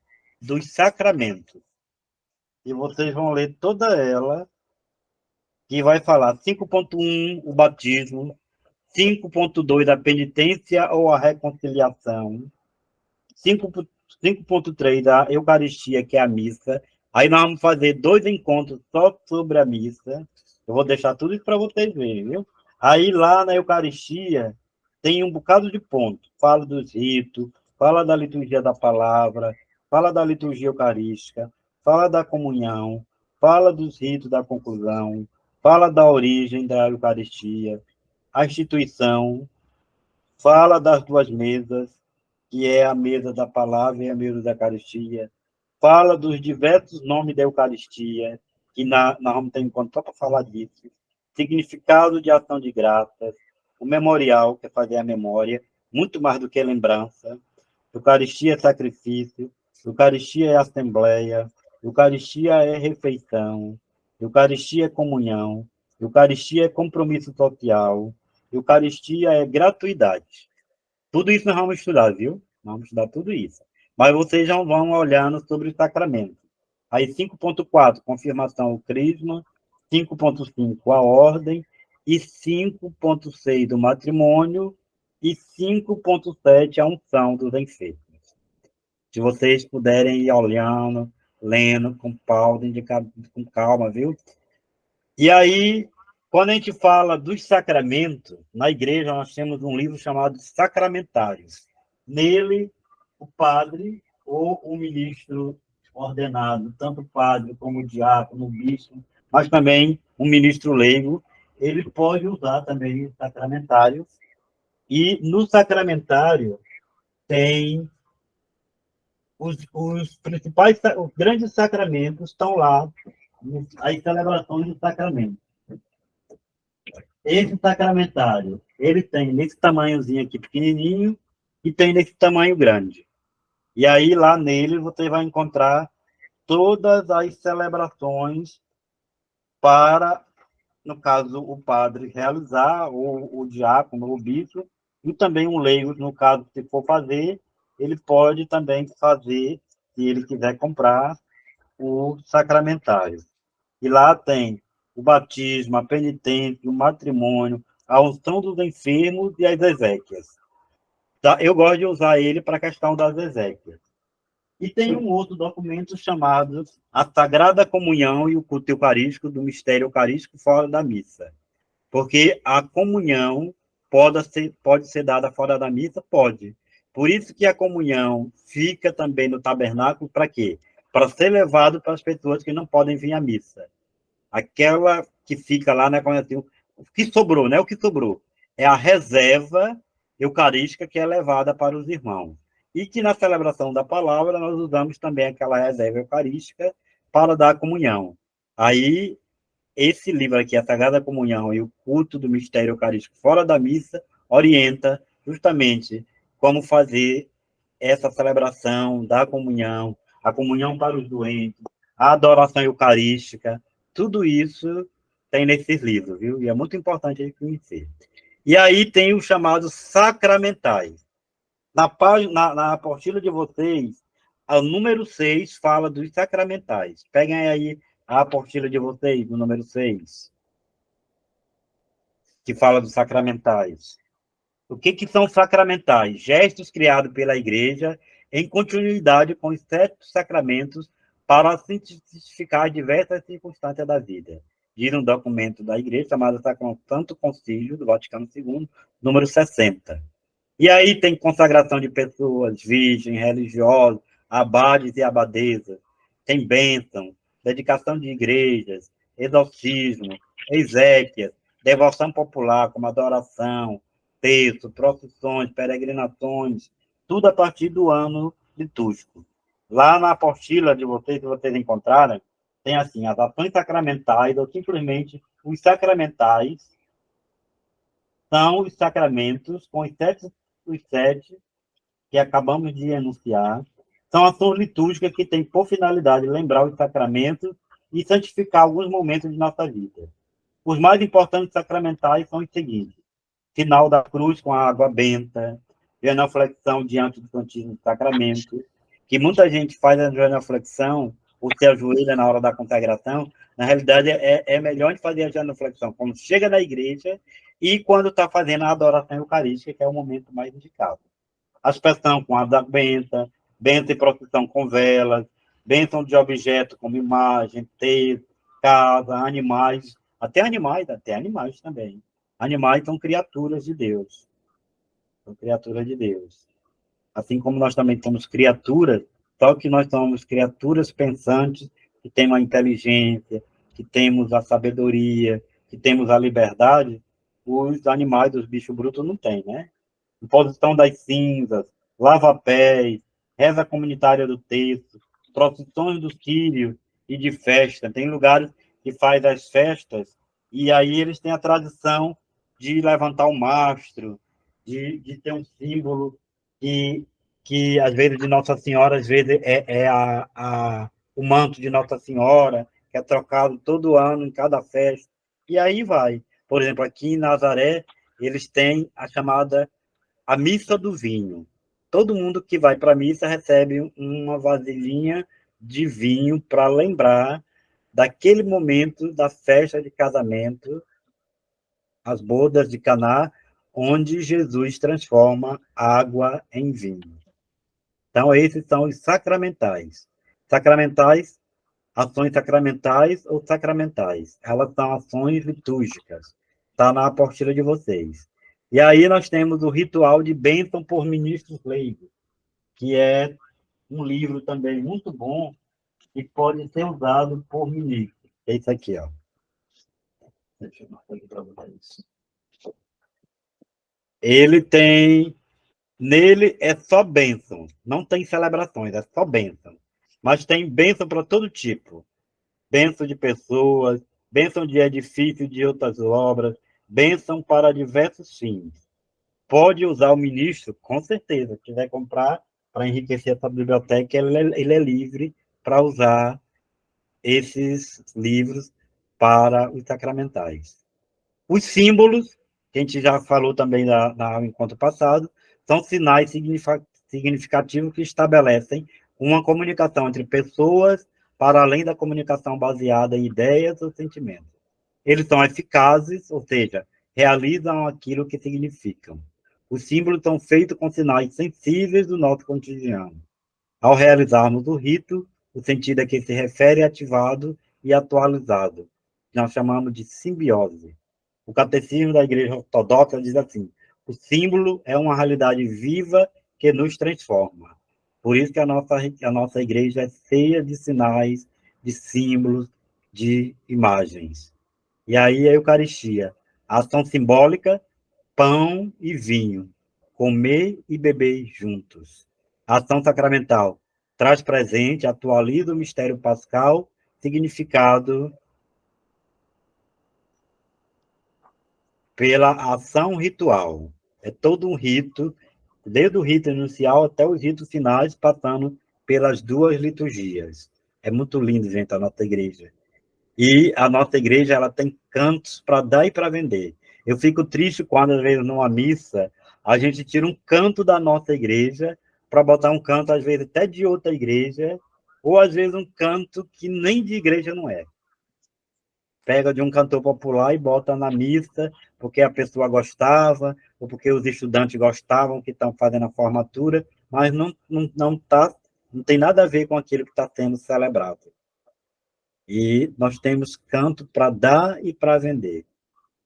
dos sacramentos. E vocês vão ler toda ela, que vai falar 5.1, o batismo, 5.2, a penitência ou a reconciliação, 5.3, a Eucaristia, que é a missa. Aí nós vamos fazer 2 encontros só sobre a missa. Eu vou deixar tudo isso para vocês verem, viu? Aí lá na Eucaristia tem um bocado de ponto. Fala dos ritos, fala da liturgia da palavra, fala da liturgia eucarística, fala da comunhão, fala dos ritos da conclusão, fala da origem da Eucaristia, a instituição, fala das 2 mesas, que é a mesa da palavra e a mesa da Eucaristia, fala dos diversos nomes da Eucaristia, que nós vamos ter em conta só para falar disso, significado de ação de graças, o memorial, que é fazer a memória, muito mais do que lembrança, Eucaristia é sacrifício, Eucaristia é assembleia, Eucaristia é refeição, Eucaristia é comunhão, Eucaristia é compromisso social, Eucaristia é gratuidade. Tudo isso nós vamos estudar, viu? Vamos estudar tudo isso. Mas vocês já vão olhando sobre o sacramento. Aí 5.4, confirmação ao crisma, 5.5, a ordem, e 5.6 do matrimônio, e 5.7, a unção dos enfermos. Se vocês puderem ir olhando, lendo com calma, viu? E aí, quando a gente fala dos sacramentos, na igreja nós temos um livro chamado Sacramentários. Nele, o padre ou o ministro ordenado, tanto o padre como o diácono, o bispo, mas também um ministro leigo, ele pode usar também o sacramentário. E no sacramentário tem os principais, os grandes sacramentos estão lá, as celebrações do sacramento. Esse sacramentário, ele tem nesse tamanhozinho aqui pequenininho e tem nesse tamanho grande. E aí, lá nele, você vai encontrar todas as celebrações para, no caso, o padre realizar, ou o diácono, ou o bispo, e também um leigo, no caso, se for fazer, ele pode também fazer, se ele quiser comprar, o sacramentário. E lá tem o batismo, a penitência, o matrimônio, a unção dos enfermos e as exéquias. Tá? Eu gosto de usar ele para a questão das exéquias. E tem um outro documento chamado a Sagrada Comunhão e o Culto Eucarístico do Mistério Eucarístico fora da missa. Porque a comunhão pode ser dada fora da missa? Pode. Por isso que a comunhão fica também no tabernáculo, para quê? Para ser levado para as pessoas que não podem vir à missa. Aquela que fica lá, né, assim, o que sobrou, né? O que sobrou é a reserva eucarística que é levada para os irmãos. E que na celebração da palavra nós usamos também aquela reserva eucarística para dar a comunhão. Aí, esse livro aqui, a Sagrada Comunhão e o Culto do Mistério Eucarístico fora da missa, orienta justamente como fazer essa celebração da comunhão, a comunhão para os doentes, a adoração eucarística, tudo isso tem nesses livros, viu? E é muito importante a gente conhecer. E aí tem os chamados sacramentais. Na apostila de vocês, o número 6 fala dos sacramentais. Peguem aí a apostila de vocês, no número 6, que fala dos sacramentais. O que são sacramentais? Gestos criados pela Igreja em continuidade com os 7 sacramentos para santificar diversas circunstâncias da vida. Diz um documento da Igreja chamado Santo Concílio do Vaticano II, número 60. E aí tem consagração de pessoas, virgens, religiosos, abades e abadesas, tem bênção, dedicação de igrejas, exorcismo, exéquias, devoção popular, como adoração, texto, procissões, peregrinações, tudo a partir do ano litúrgico. Lá na apostila de vocês, se vocês encontrarem, tem assim, as ações sacramentais, ou simplesmente os sacramentais, são os sacramentos com os 7 que acabamos de enunciar, são ações litúrgicas que têm por finalidade lembrar os sacramentos e santificar alguns momentos de nossa vida. Os mais importantes sacramentais são os seguintes: final da cruz com a água benta, genuflexão diante do Santíssimo Sacramento, que muita gente faz a genuflexão, ou se ajoelha na hora da consagração. Na realidade, é melhor a gente fazer a genuflexão quando chega na igreja e quando está fazendo a adoração eucarística, que é o momento mais indicado. Aspersão com água benta, bênção e procissão com velas, bênção de objetos como imagem, texto, casa, animais, até animais também. Animais são criaturas de Deus. São criaturas de Deus. Assim como nós também somos criaturas, só que nós somos criaturas pensantes, que temos a inteligência, que temos a sabedoria, que temos a liberdade, os animais, os bichos brutos não têm, né? Imposição das cinzas, lava-pés, reza comunitária do texto, procissões do Sírio e de festa. Tem lugares que faz as festas, e aí eles têm a tradição de levantar o mastro, de ter um símbolo que às vezes de Nossa Senhora, às vezes o manto de Nossa Senhora, que é trocado todo ano em cada festa, e aí vai. Por exemplo, aqui em Nazaré, eles têm a chamada a missa do vinho. todo mundo que vai para a missa recebe uma vasilhinha de vinho para lembrar daquele momento da festa de casamento, as bodas de Caná, onde Jesus transforma água em vinho. Então, esses são os sacramentais. Sacramentais, ações sacramentais ou sacramentais. Elas são ações litúrgicas. Está na apostila de vocês. E aí nós temos o ritual de bênção por ministros leigos, que é um livro também muito bom e pode ser usado por ministros. É isso aqui, ó. Deixa eu mostrar aqui para vocês. Ele tem... Nele é só bênção. Não tem celebrações, é só bênção. Mas tem bênção para todo tipo. Bênção de pessoas, bênção de edifícios de outras obras, bênção para diversos fins. Pode usar o ministro, com certeza. Se quiser comprar para enriquecer essa biblioteca, ele é livre para usar esses livros para os sacramentais. Os símbolos, que a gente já falou também no encontro passado, são sinais significativos que estabelecem uma comunicação entre pessoas para além da comunicação baseada em ideias ou sentimentos. Eles são eficazes, ou seja, realizam aquilo que significam. Os símbolos são feitos com sinais sensíveis do nosso cotidiano. Ao realizarmos o rito, o sentido a que se refere é ativado e atualizado. Nós chamamos de simbiose. O Catecismo da Igreja Ortodoxa diz assim: o símbolo é uma realidade viva que nos transforma. Por isso que a nossa igreja é cheia de sinais, de símbolos, de imagens. E aí a Eucaristia, a ação simbólica, pão e vinho, comer e beber juntos. A ação sacramental traz presente, atualiza o mistério pascal, significado pela ação ritual. É todo um rito, desde o rito inicial até os ritos finais, passando pelas duas liturgias. É muito lindo, gente, a nossa igreja. E a nossa igreja, ela tem cantos para dar e para vender. Eu fico triste quando, às vezes, numa missa, a gente tira um canto da nossa igreja para botar um canto, às vezes, até de outra igreja, ou, às vezes, um canto que nem de igreja não é. Pega de um cantor popular e bota na missa, porque a pessoa gostava, ou porque os estudantes gostavam que estão fazendo a formatura, mas não tem nada a ver com aquilo que está sendo celebrado. E nós temos canto para dar e para vender.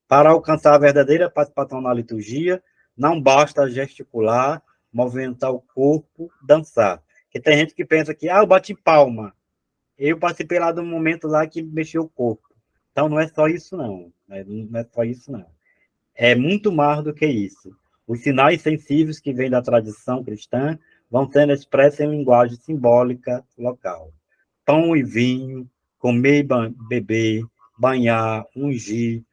Para alcançar a verdadeira participação na liturgia, não basta gesticular, movimentar o corpo, dançar. Porque tem gente que pensa que, eu bati palma. Eu participei lá de um momento lá que mexeu o corpo. Então, não é só isso, não. Não é só isso, não. É muito mais do que isso. Os sinais sensíveis que vêm da tradição cristã vão sendo expressos em linguagem simbólica local. Pão e vinho, comer e beber, banhar, ungir,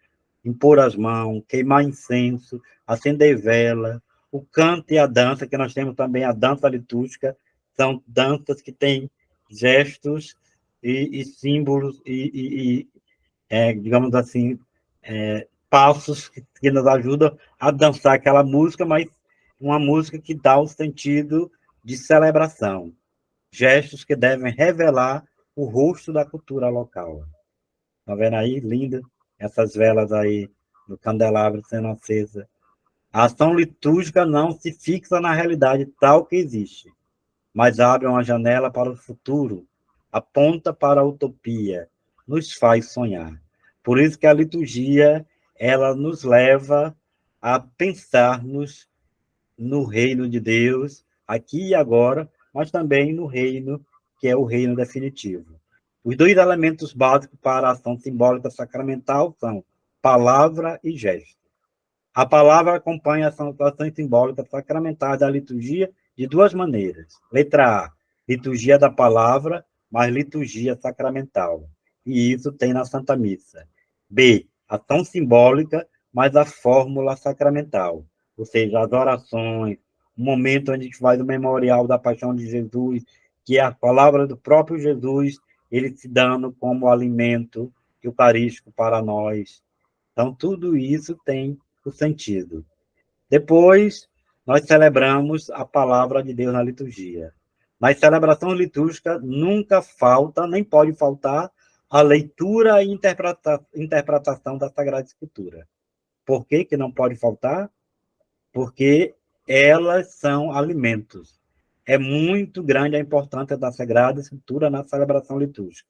impor as mãos, queimar incenso, acender vela, o canto e a dança, que nós temos também a dança litúrgica, são danças que têm gestos e símbolos digamos assim, passos que nos ajudam a dançar aquela música, mas uma música que dá o sentido de celebração. Gestos que devem revelar o rosto da cultura local. Está vendo aí? Linda. Essas velas aí no candelabro sendo acesa. A ação litúrgica não se fixa na realidade tal que existe, mas abre uma janela para o futuro, aponta para a utopia, nos faz sonhar. Por isso que a liturgia, ela nos leva a pensarmos no reino de Deus, aqui e agora, mas também no reino que é o reino definitivo. Os dois elementos básicos para a ação simbólica sacramental são palavra e gesto. A palavra acompanha as ações simbólicas sacramentais da liturgia de duas maneiras. Letra A, liturgia da palavra, mas liturgia sacramental. E isso tem na Santa Missa. B, ação simbólica, mas a fórmula sacramental. Ou seja, as orações, o momento onde a gente faz o memorial da paixão de Jesus, que é a palavra do próprio Jesus, ele se dando como alimento eucarístico para nós. Então, tudo isso tem o sentido. Depois, nós celebramos a palavra de Deus na liturgia. Nas celebrações litúrgicas, nunca falta, nem pode faltar, a leitura e interpretação da Sagrada Escritura. Por que que não pode faltar? Porque elas são alimentos. É muito grande a importância da Sagrada Escritura na celebração litúrgica.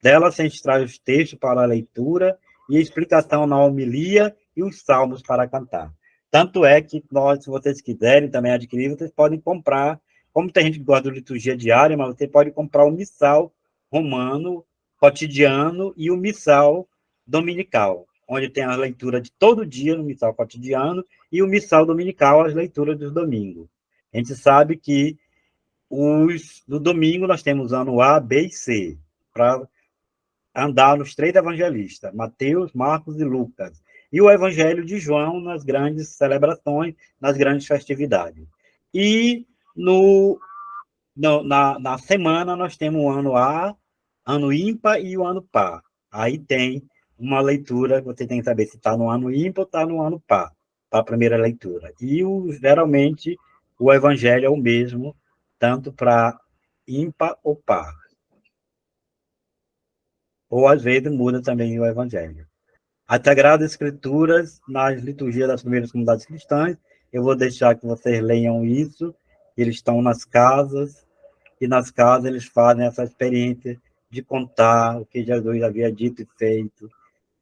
Dela se extrai os textos para a leitura e explicação na homilia e os salmos para cantar. Tanto é que nós, se vocês quiserem também adquirir, vocês podem comprar, como tem gente que gosta de liturgia diária, mas você pode comprar o missal romano, cotidiano, e o missal dominical, onde tem a leitura de todo dia no missal cotidiano e o missal dominical, as leituras dos domingos. A gente sabe que no domingo nós temos ano A, B e C, para andar nos 3 evangelistas, Mateus, Marcos e Lucas, e o Evangelho de João nas grandes celebrações, nas grandes festividades. E na semana nós temos o ano A, ano ímpar e o ano par. Aí tem uma leitura, você tem que saber se está no ano ímpar ou está no ano par, para a primeira leitura. E geralmente o Evangelho é o mesmo, tanto para ímpar ou par. Ou às vezes muda também o Evangelho. As Sagradas Escrituras, nas liturgias das primeiras comunidades cristãs, eu vou deixar que vocês leiam isso, eles estão nas casas, e nas casas eles fazem essa experiência de contar o que Jesus havia dito e feito,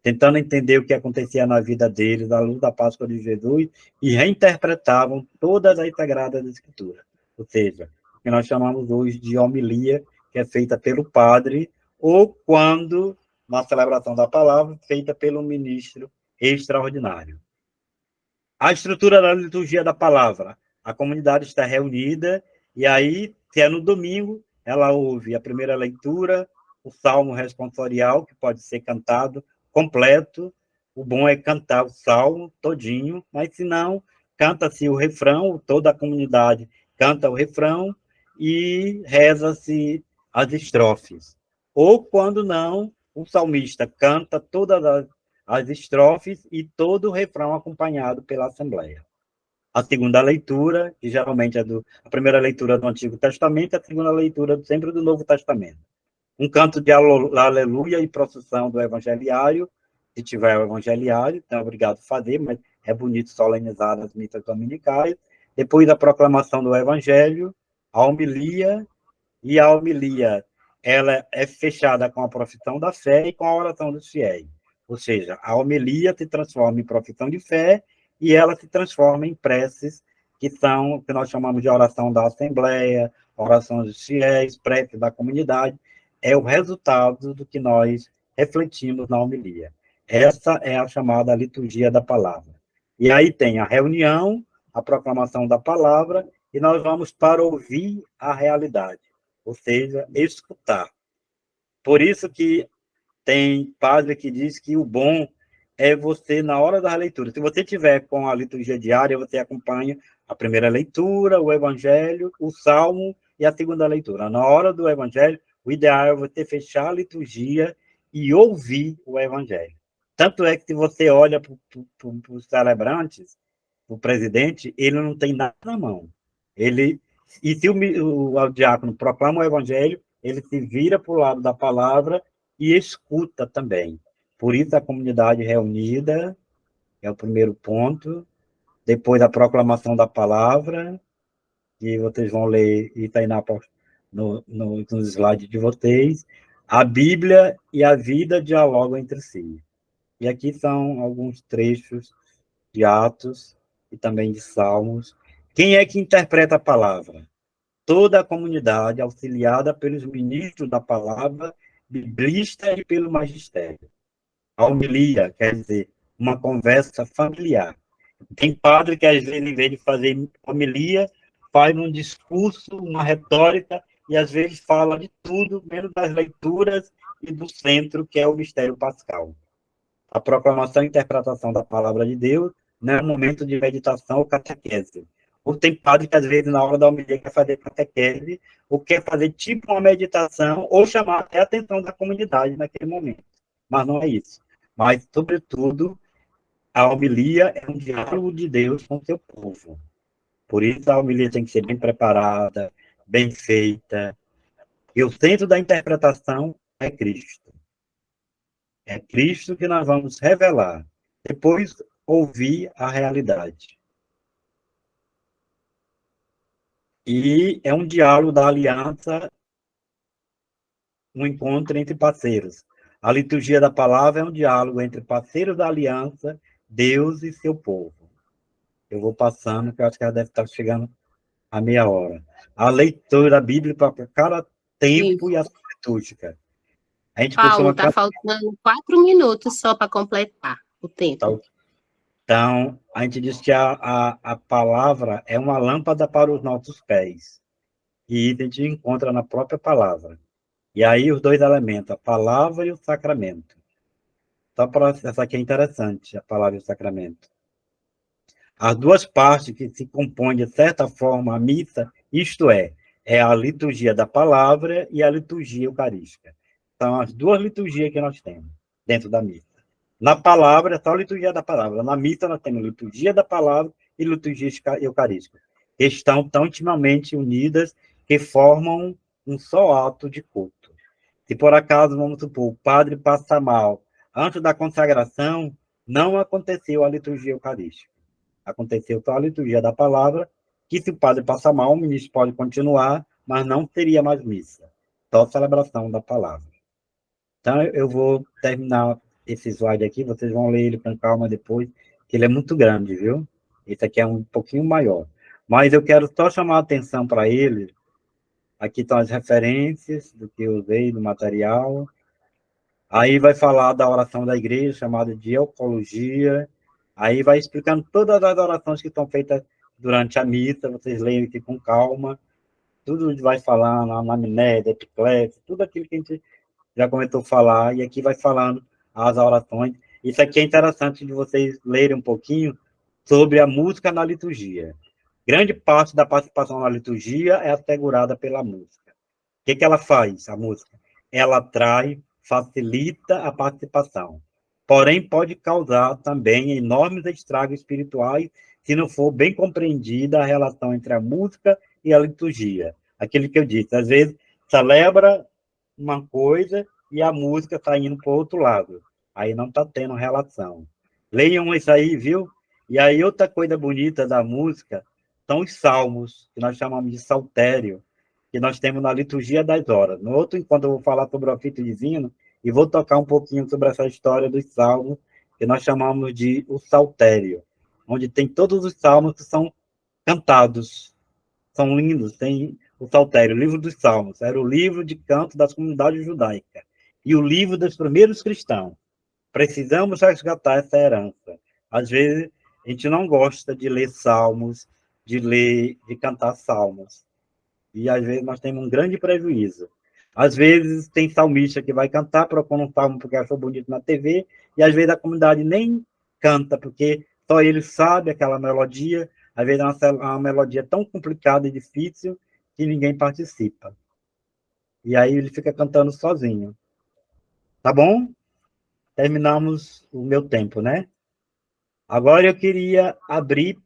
tentando entender o que acontecia na vida deles, à luz da Páscoa de Jesus, e reinterpretavam todas as Sagradas Escrituras. Ou seja, o que nós chamamos hoje de homilia, que é feita pelo padre, ou quando, na celebração da palavra, feita pelo ministro extraordinário. A estrutura da liturgia da palavra. A comunidade está reunida, e aí, se é no domingo, ela ouve a primeira leitura, o salmo responsorial, que pode ser cantado completo. O bom é cantar o salmo todinho, mas se não, canta-se o refrão, toda a comunidade canta o refrão e reza-se as estrofes. Ou, quando não, o salmista canta todas as estrofes e todo o refrão acompanhado pela Assembleia. A segunda leitura, que geralmente é a primeira leitura do Antigo Testamento, a segunda leitura sempre do Novo Testamento. Um canto de aleluia e procissão do evangeliário, se tiver o evangeliário, não é obrigado a fazer, mas é bonito solenizar as missas dominicais. Depois da proclamação do evangelho, a homilia, e a homilia ela é fechada com a profissão da fé e com a oração dos fiéis. Ou seja, a homilia se transforma em profissão de fé e ela se transforma em preces, que são o que nós chamamos de oração da Assembleia, oração dos fiéis, preces da comunidade. É o resultado do que nós refletimos na homilia. Essa é a chamada liturgia da palavra. E aí tem a reunião, a proclamação da palavra, e nós vamos para ouvir a realidade, ou seja, escutar. Por isso que tem padre que diz que o bom é você, na hora da leitura, se você tiver com a liturgia diária, você acompanha a primeira leitura, o evangelho, o salmo e a segunda leitura. Na hora do evangelho, o ideal é você fechar a liturgia e ouvir o evangelho. Tanto é que se você olha para os celebrantes, o presidente, ele não tem nada na mão. E se o diácono proclama o evangelho, ele se vira para o lado da palavra e escuta também. Por isso, a comunidade reunida é o primeiro ponto. Depois, a proclamação da palavra, que vocês vão ler e está aí nos slides de vocês. A Bíblia e a vida dialogam entre si. E aqui são alguns trechos de Atos e também de Salmos. Quem é que interpreta a palavra? Toda a comunidade, auxiliada pelos ministros da palavra, biblista e pelo magistério. A homilia, quer dizer, uma conversa familiar. Tem padre que, às vezes, em vez de fazer homilia, faz um discurso, uma retórica, e, às vezes, fala de tudo, menos das leituras e do centro, que é o mistério pascal. A proclamação e interpretação da palavra de Deus não é um momento de meditação ou catequese. Ou tem padre que, às vezes, na hora da homilia, quer fazer catequese, ou quer fazer tipo uma meditação, ou chamar até a atenção da comunidade naquele momento. Mas não é isso. Mas, sobretudo, a homilia é um diálogo de Deus com o seu povo. Por isso a homilia tem que ser bem preparada, bem feita. E o centro da interpretação é Cristo. É Cristo que nós vamos revelar. Depois, ouvir a realidade. E é um diálogo da aliança, um encontro entre parceiros. A liturgia da palavra é um diálogo entre parceiros da aliança, Deus e seu povo. Eu vou passando, que eu acho que ela deve estar chegando a meia hora. A leitura bíblica para cada tempo Isso. e a sua litúrgica. A gente Paulo, costuma... está faltando 4 minutos só para completar o tempo. Então, a gente diz que a palavra é uma lâmpada para os nossos pés. E a gente encontra na própria palavra. E aí os dois elementos, a palavra e o sacramento. Só para essa aqui é interessante, a palavra e o sacramento. As duas partes que se compõem, de certa forma, a missa, isto é a liturgia da palavra e a liturgia eucarística. São as duas liturgias que nós temos dentro da missa. Na palavra, é só a liturgia da palavra. Na missa, nós temos liturgia da palavra e liturgia eucarística. Que estão tão intimamente unidas que formam um só ato de culto. Se por acaso, vamos supor, o padre passa mal antes da consagração, não aconteceu a liturgia eucarística. Aconteceu só a liturgia da palavra, que se o padre passa mal, o ministro pode continuar, mas não teria mais missa. Só celebração da palavra. Então, eu vou terminar esse slide aqui, vocês vão ler ele com calma depois, que ele é muito grande, viu? Esse aqui é um pouquinho maior. Mas eu quero só chamar a atenção para ele. Aqui estão as referências do que eu usei, do material. Aí vai falar da oração da igreja, chamada de eucologia. Aí vai explicando todas as orações que estão feitas durante a missa, vocês leiam aqui com calma. Tudo vai falar na anamnese, epiclese, tudo aquilo que a gente já começou a falar, e aqui vai falando as orações. Isso aqui é interessante de vocês lerem um pouquinho sobre a música na liturgia. Grande parte da participação na liturgia é assegurada pela música. O que ela faz, a música? Ela atrai, facilita a participação. Porém, pode causar também enormes estragos espirituais se não for bem compreendida a relação entre a música e a liturgia. Aquilo que eu disse, às vezes celebra uma coisa e a música está indo para o outro lado. Aí não está tendo relação. Leiam isso aí, viu? E aí outra coisa bonita da música são os salmos, que nós chamamos de saltério, que nós temos na liturgia das horas. No outro encontro eu vou falar sobre o ofício divino e vou tocar um pouquinho sobre essa história dos salmos, que nós chamamos de o saltério, onde tem todos os salmos que são cantados. São lindos, tem o saltério, o livro dos salmos, era o livro de canto das comunidades judaicas e o livro dos primeiros cristãos. Precisamos resgatar essa herança. Às vezes, a gente não gosta de ler salmos, de cantar salmos. E, às vezes, nós temos um grande prejuízo. Às vezes, tem salmista que vai cantar, procura um salmo porque achou bonito na TV, e, às vezes, a comunidade nem canta, porque só ele sabe aquela melodia. Às vezes, é uma melodia tão complicada e difícil que ninguém participa. E aí, ele fica cantando sozinho. Tá bom? Terminamos o meu tempo, né? Agora eu queria abrir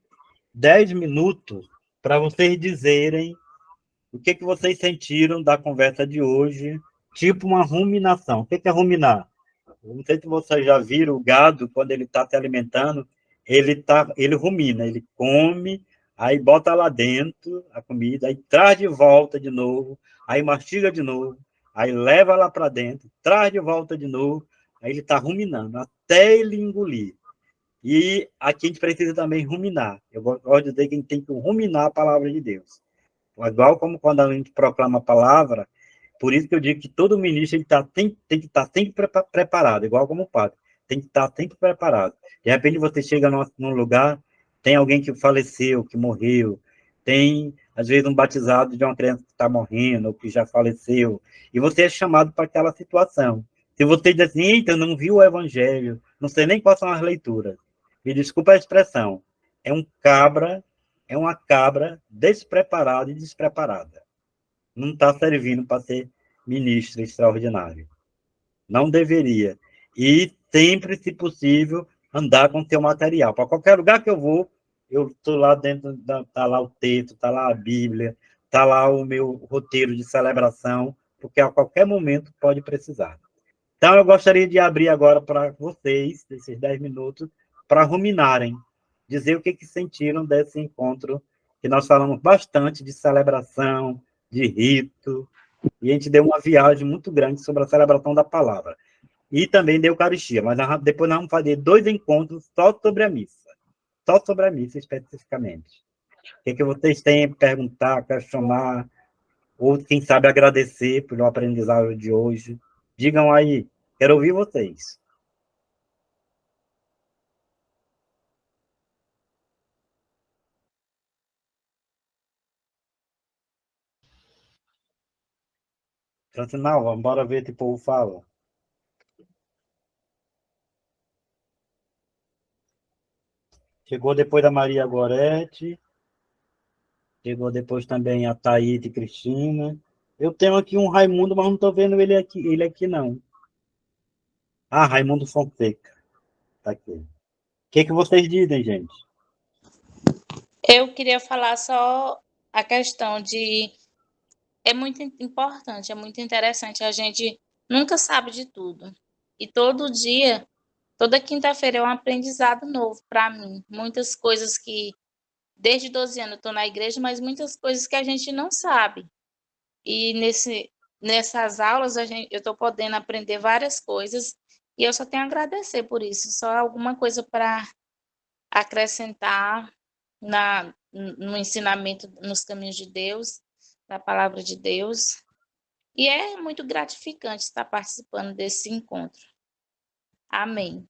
10 minutos para vocês dizerem o que vocês sentiram da conversa de hoje, tipo uma ruminação. O que é ruminar? Não sei se vocês já viram o gado, quando ele está se alimentando, ele rumina, ele come, aí bota lá dentro a comida, aí traz de volta de novo, aí mastiga de novo, aí leva lá para dentro, traz de volta de novo, aí ele está ruminando, até ele engolir. E aqui a gente precisa também ruminar. Eu gosto de dizer que a gente tem que ruminar a palavra de Deus. Igual como quando a gente proclama a palavra, por isso que eu digo que todo ministro tem que estar sempre preparado, igual como o padre. Tem que estar sempre preparado. De repente você chega num lugar, tem alguém que faleceu, que morreu, tem, às vezes, um batizado de uma criança que está morrendo, ou que já faleceu, e você é chamado para aquela situação. Se você diz assim, eita, eu não vi o evangelho, não sei nem quais são as leituras, me desculpa a expressão, é uma cabra despreparada e despreparada. Não está servindo para ser ministro extraordinário. Não deveria. E sempre, se possível, andar com seu material. Para qualquer lugar que eu vou, eu estou lá dentro, tá lá o texto, tá lá a Bíblia, tá lá o meu roteiro de celebração, porque a qualquer momento pode precisar. Então, eu gostaria de abrir agora para vocês, esses 10 minutos, para ruminarem, dizer o que sentiram desse encontro, que nós falamos bastante de celebração, de rito, e a gente deu uma viagem muito grande sobre a celebração da palavra. E também da Eucaristia, mas depois nós vamos fazer 2 encontros só sobre a missa especificamente. O que vocês têm para perguntar, questionar, ou quem sabe agradecer pelo aprendizado de hoje? Digam aí, quero ouvir vocês. Francinal, vamos embora ver o que o povo fala. Chegou depois da Maria Gorete, chegou depois também a Thaís e Cristina. Eu tenho aqui um Raimundo, mas não estou vendo ele aqui não. Ah, Raimundo Fonseca, tá aqui. O que vocês dizem, gente? Eu queria falar só a questão de... É muito importante, é muito interessante. A gente nunca sabe de tudo. E todo dia, toda quinta-feira é um aprendizado novo para mim. Muitas coisas que, desde 12 anos, eu estou na igreja, mas muitas coisas que a gente não sabe. E nessas aulas, eu estou podendo aprender várias coisas. E eu só tenho a agradecer por isso. Só alguma coisa para acrescentar no ensinamento, nos caminhos de Deus, da palavra de Deus. E é muito gratificante estar participando desse encontro. Amém.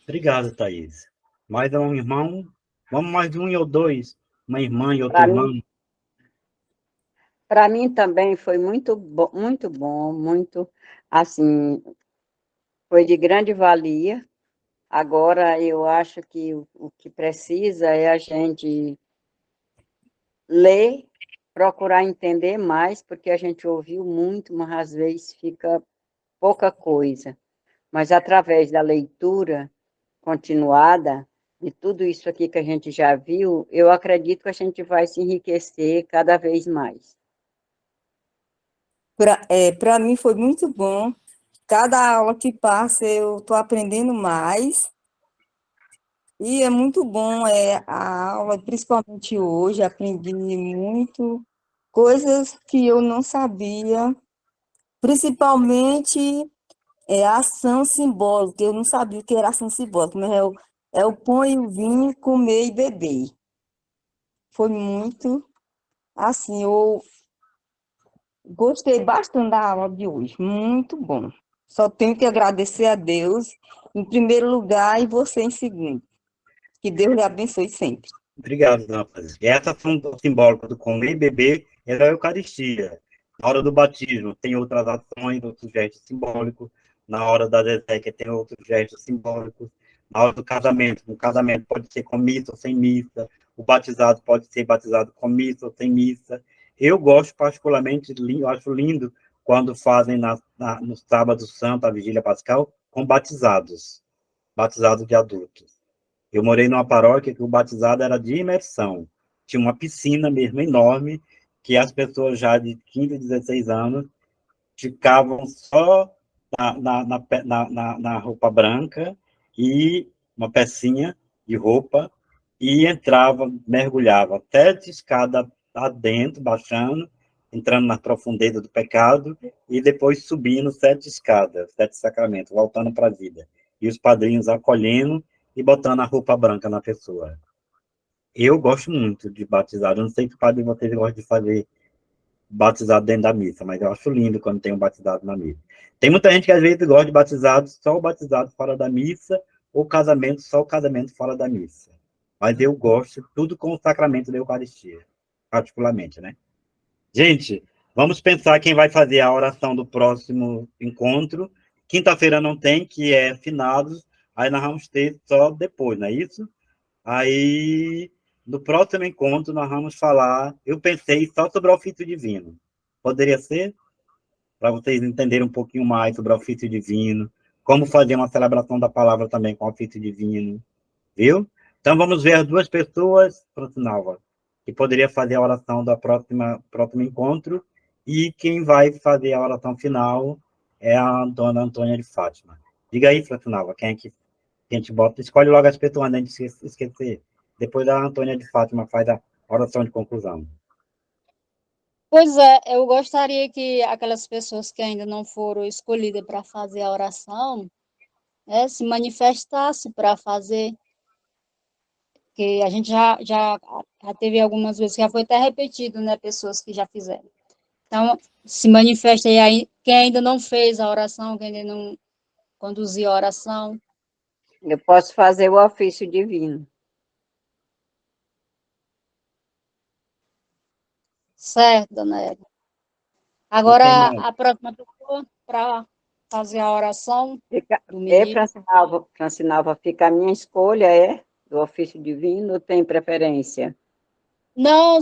Obrigado, Thaís. Mais um irmão? Vamos mais um ou dois? Uma irmã e outro Para irmão? mim, para mim também foi muito bom, muito, assim, foi de grande valia. Agora, eu acho que o que precisa é a gente ler, procurar entender mais, porque a gente ouviu muito, mas às vezes fica pouca coisa. Mas através da leitura continuada, de tudo isso aqui que a gente já viu, eu acredito que a gente vai se enriquecer cada vez mais. Para mim foi muito bom. Cada aula que passa eu estou aprendendo mais. E é muito bom a aula, principalmente hoje, aprendi muito coisas que eu não sabia, principalmente a ação simbólica. Eu não sabia o que era ação simbólica, mas é o pão e o vinho, comer e beber. Foi muito assim, eu gostei bastante da aula de hoje, muito bom. Só tenho que agradecer a Deus em primeiro lugar e você em segundo. Que Deus lhe abençoe sempre. Obrigado, rapaz. E essa ação simbólica do comer e beber é a Eucaristia. Na hora do batismo tem outras ações, outros gestos simbólicos. Na hora da exequia tem outros gestos simbólicos. Na hora do casamento, no casamento pode ser com missa ou sem missa. O batizado pode ser batizado com missa ou sem missa. Eu gosto particularmente, eu acho lindo quando fazem no sábado santo, a vigília pascal, com batizados de adultos. Eu morei numa paróquia que o batizado era de imersão. Tinha uma piscina mesmo enorme, que as pessoas já de 15, 16 anos ficavam só na roupa branca e uma pecinha de roupa e entrava, mergulhava 7 escadas adentro, baixando, entrando na profundeza do pecado e depois subindo 7 escadas, 7 sacramentos, voltando para a vida. E os padrinhos acolhendo e botando a roupa branca na pessoa. Eu gosto muito de batizado. Eu não sei se o padre de vocês gosta de fazer batizado dentro da missa, mas eu acho lindo quando tem um batizado na missa. Tem muita gente que às vezes gosta de batizado, só o batizado fora da missa, ou casamento, só o casamento fora da missa. Mas eu gosto tudo com o sacramento da Eucaristia, particularmente, né? Gente, vamos pensar quem vai fazer a oração do próximo encontro. Quinta-feira não tem, que é finados, aí nós vamos ter só depois, não é isso? Aí, no próximo encontro, nós vamos falar. Eu pensei só sobre o ofício divino. Poderia ser? Para vocês entenderem um pouquinho mais sobre o ofício divino, como fazer uma celebração da palavra também com o ofício divino, viu? Então, vamos ver as duas pessoas, Francinalva, que poderia fazer a oração do próximo encontro, e quem vai fazer a oração final é a dona Antônia de Fátima. Diga aí, Francinalva, quem é que a gente bota? Escolhe logo as pessoas, antes de esquecer. Depois a Antônia de Fátima faz a oração de conclusão. Pois é, eu gostaria que aquelas pessoas que ainda não foram escolhidas para fazer a oração, se manifestassem para fazer, que a gente já teve algumas vezes, que já foi até repetido, né, pessoas que já fizeram. Então, se manifesta aí, quem ainda não fez a oração, quem ainda não conduziu a oração. Eu posso fazer o ofício divino. Certo, dona Eva. Agora, a próxima pessoa para fazer a oração do menino. Francinalva, fica a minha escolha, do ofício divino, ou tem preferência? Não,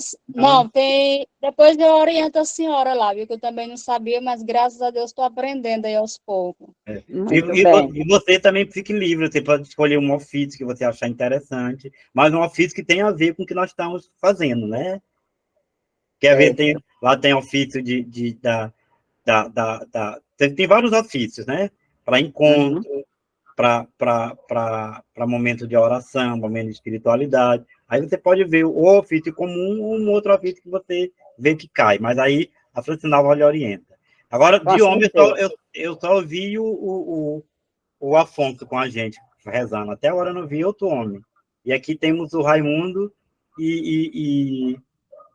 tem. Depois eu oriento a senhora lá, viu? Que eu também não sabia, mas graças a Deus estou aprendendo aí aos poucos. E você também fique livre, você pode escolher um ofício que você achar interessante, mas um ofício que tenha a ver com o que nós estamos fazendo, né? Quer ver, lá tem ofício tem vários ofícios, né? Para encontro, para momento de oração, momento de espiritualidade. Aí você pode ver o ofício comum ou um outro ofício que você vê que cai, mas aí a Francinalva lhe orienta. Agora, de homem, eu só ouvi o Afonso com a gente, rezando. Até agora eu não vi outro homem. E aqui temos o Raimundo e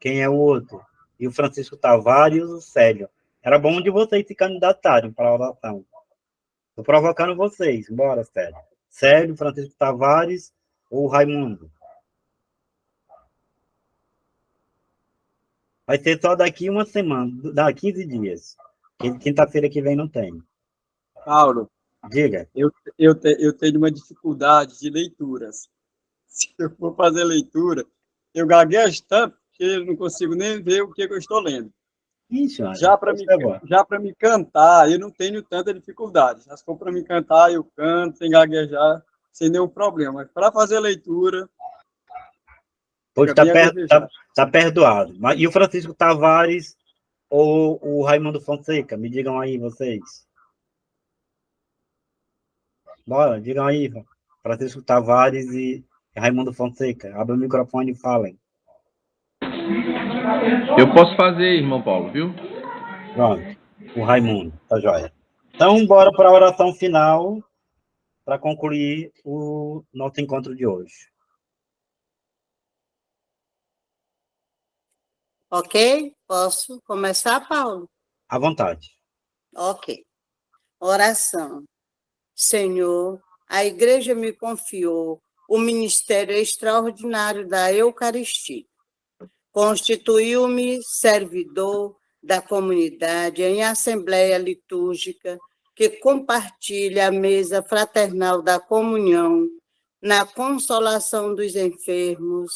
quem é o outro? E o Francisco Tavares e o Célio. Era bom de vocês se candidatarem para a oração. Estou provocando vocês. Bora, Célio. Célio, Francisco Tavares ou Raimundo? Vai ser só daqui uma semana, daqui 15 dias. Quinta-feira que vem não tem. Paulo, diga. Eu tenho uma dificuldade de leituras. Se eu for fazer leitura, eu gaguejo tanto que eu não consigo nem ver o que eu estou lendo. Isso, já para me cantar, eu não tenho tanta dificuldade. Se for para me cantar, eu canto sem gaguejar, sem nenhum problema. Mas para fazer leitura, pois tá perdoado. E o Francisco Tavares ou o Raimundo Fonseca? Me digam aí, vocês. Bora, digam aí, Francisco Tavares e Raimundo Fonseca. Abre o microfone e falem. Eu posso fazer, irmão Paulo, viu? Pronto, o Raimundo, tá joia. Então, bora para a oração final para concluir o nosso encontro de hoje. Ok? Posso começar, Paulo? À vontade. Ok. Oração. Senhor, a igreja me confiou o ministério extraordinário da Eucaristia. Constituiu-me servidor da comunidade em assembleia litúrgica que compartilha a mesa fraternal da comunhão na consolação dos enfermos,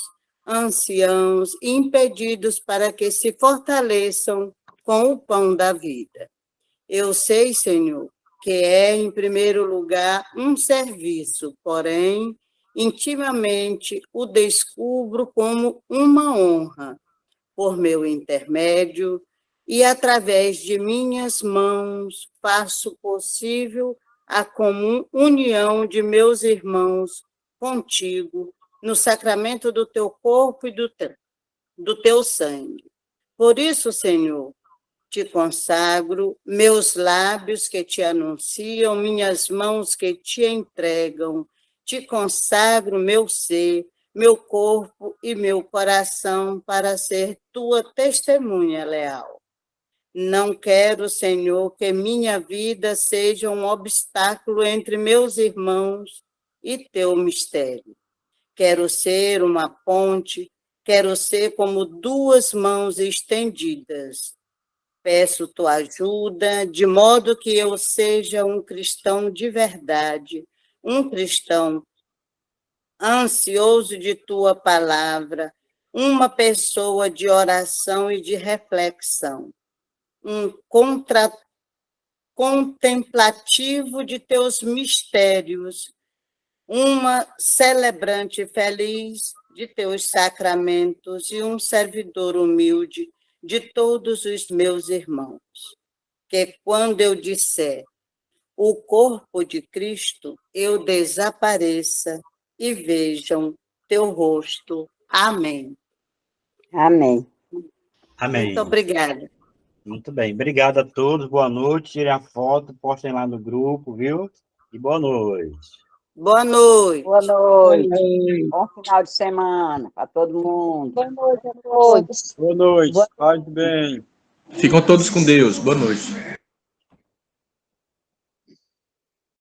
anciãos e impedidos para que se fortaleçam com o pão da vida. Eu sei, Senhor, que é, em primeiro lugar, um serviço, porém, intimamente o descubro como uma honra, por meu intermédio, e através de minhas mãos faço possível a comum união de meus irmãos contigo, no sacramento do teu corpo e do teu sangue. Por isso, Senhor, te consagro meus lábios que te anunciam, minhas mãos que te entregam. Te consagro meu ser, meu corpo e meu coração para ser tua testemunha leal. Não quero, Senhor, que minha vida seja um obstáculo entre meus irmãos e teu mistério. Quero ser uma ponte, quero ser como duas mãos estendidas. Peço tua ajuda, de modo que eu seja um cristão de verdade, um cristão ansioso de tua palavra, uma pessoa de oração e de reflexão, um contemplativo de teus mistérios, uma celebrante feliz de teus sacramentos e um servidor humilde de todos os meus irmãos. Que quando eu disser o corpo de Cristo, eu desapareça e vejam teu rosto. Amém. Amém. Amém. Muito obrigada. Muito bem. Obrigado a todos. Boa noite. Tirem a foto, postem lá no grupo, viu? E boa noite. Boa noite. Boa noite. Bom final de semana para todo mundo. Boa noite a todos. Boa noite. Paz e bem. Ficam todos com Deus. Boa noite.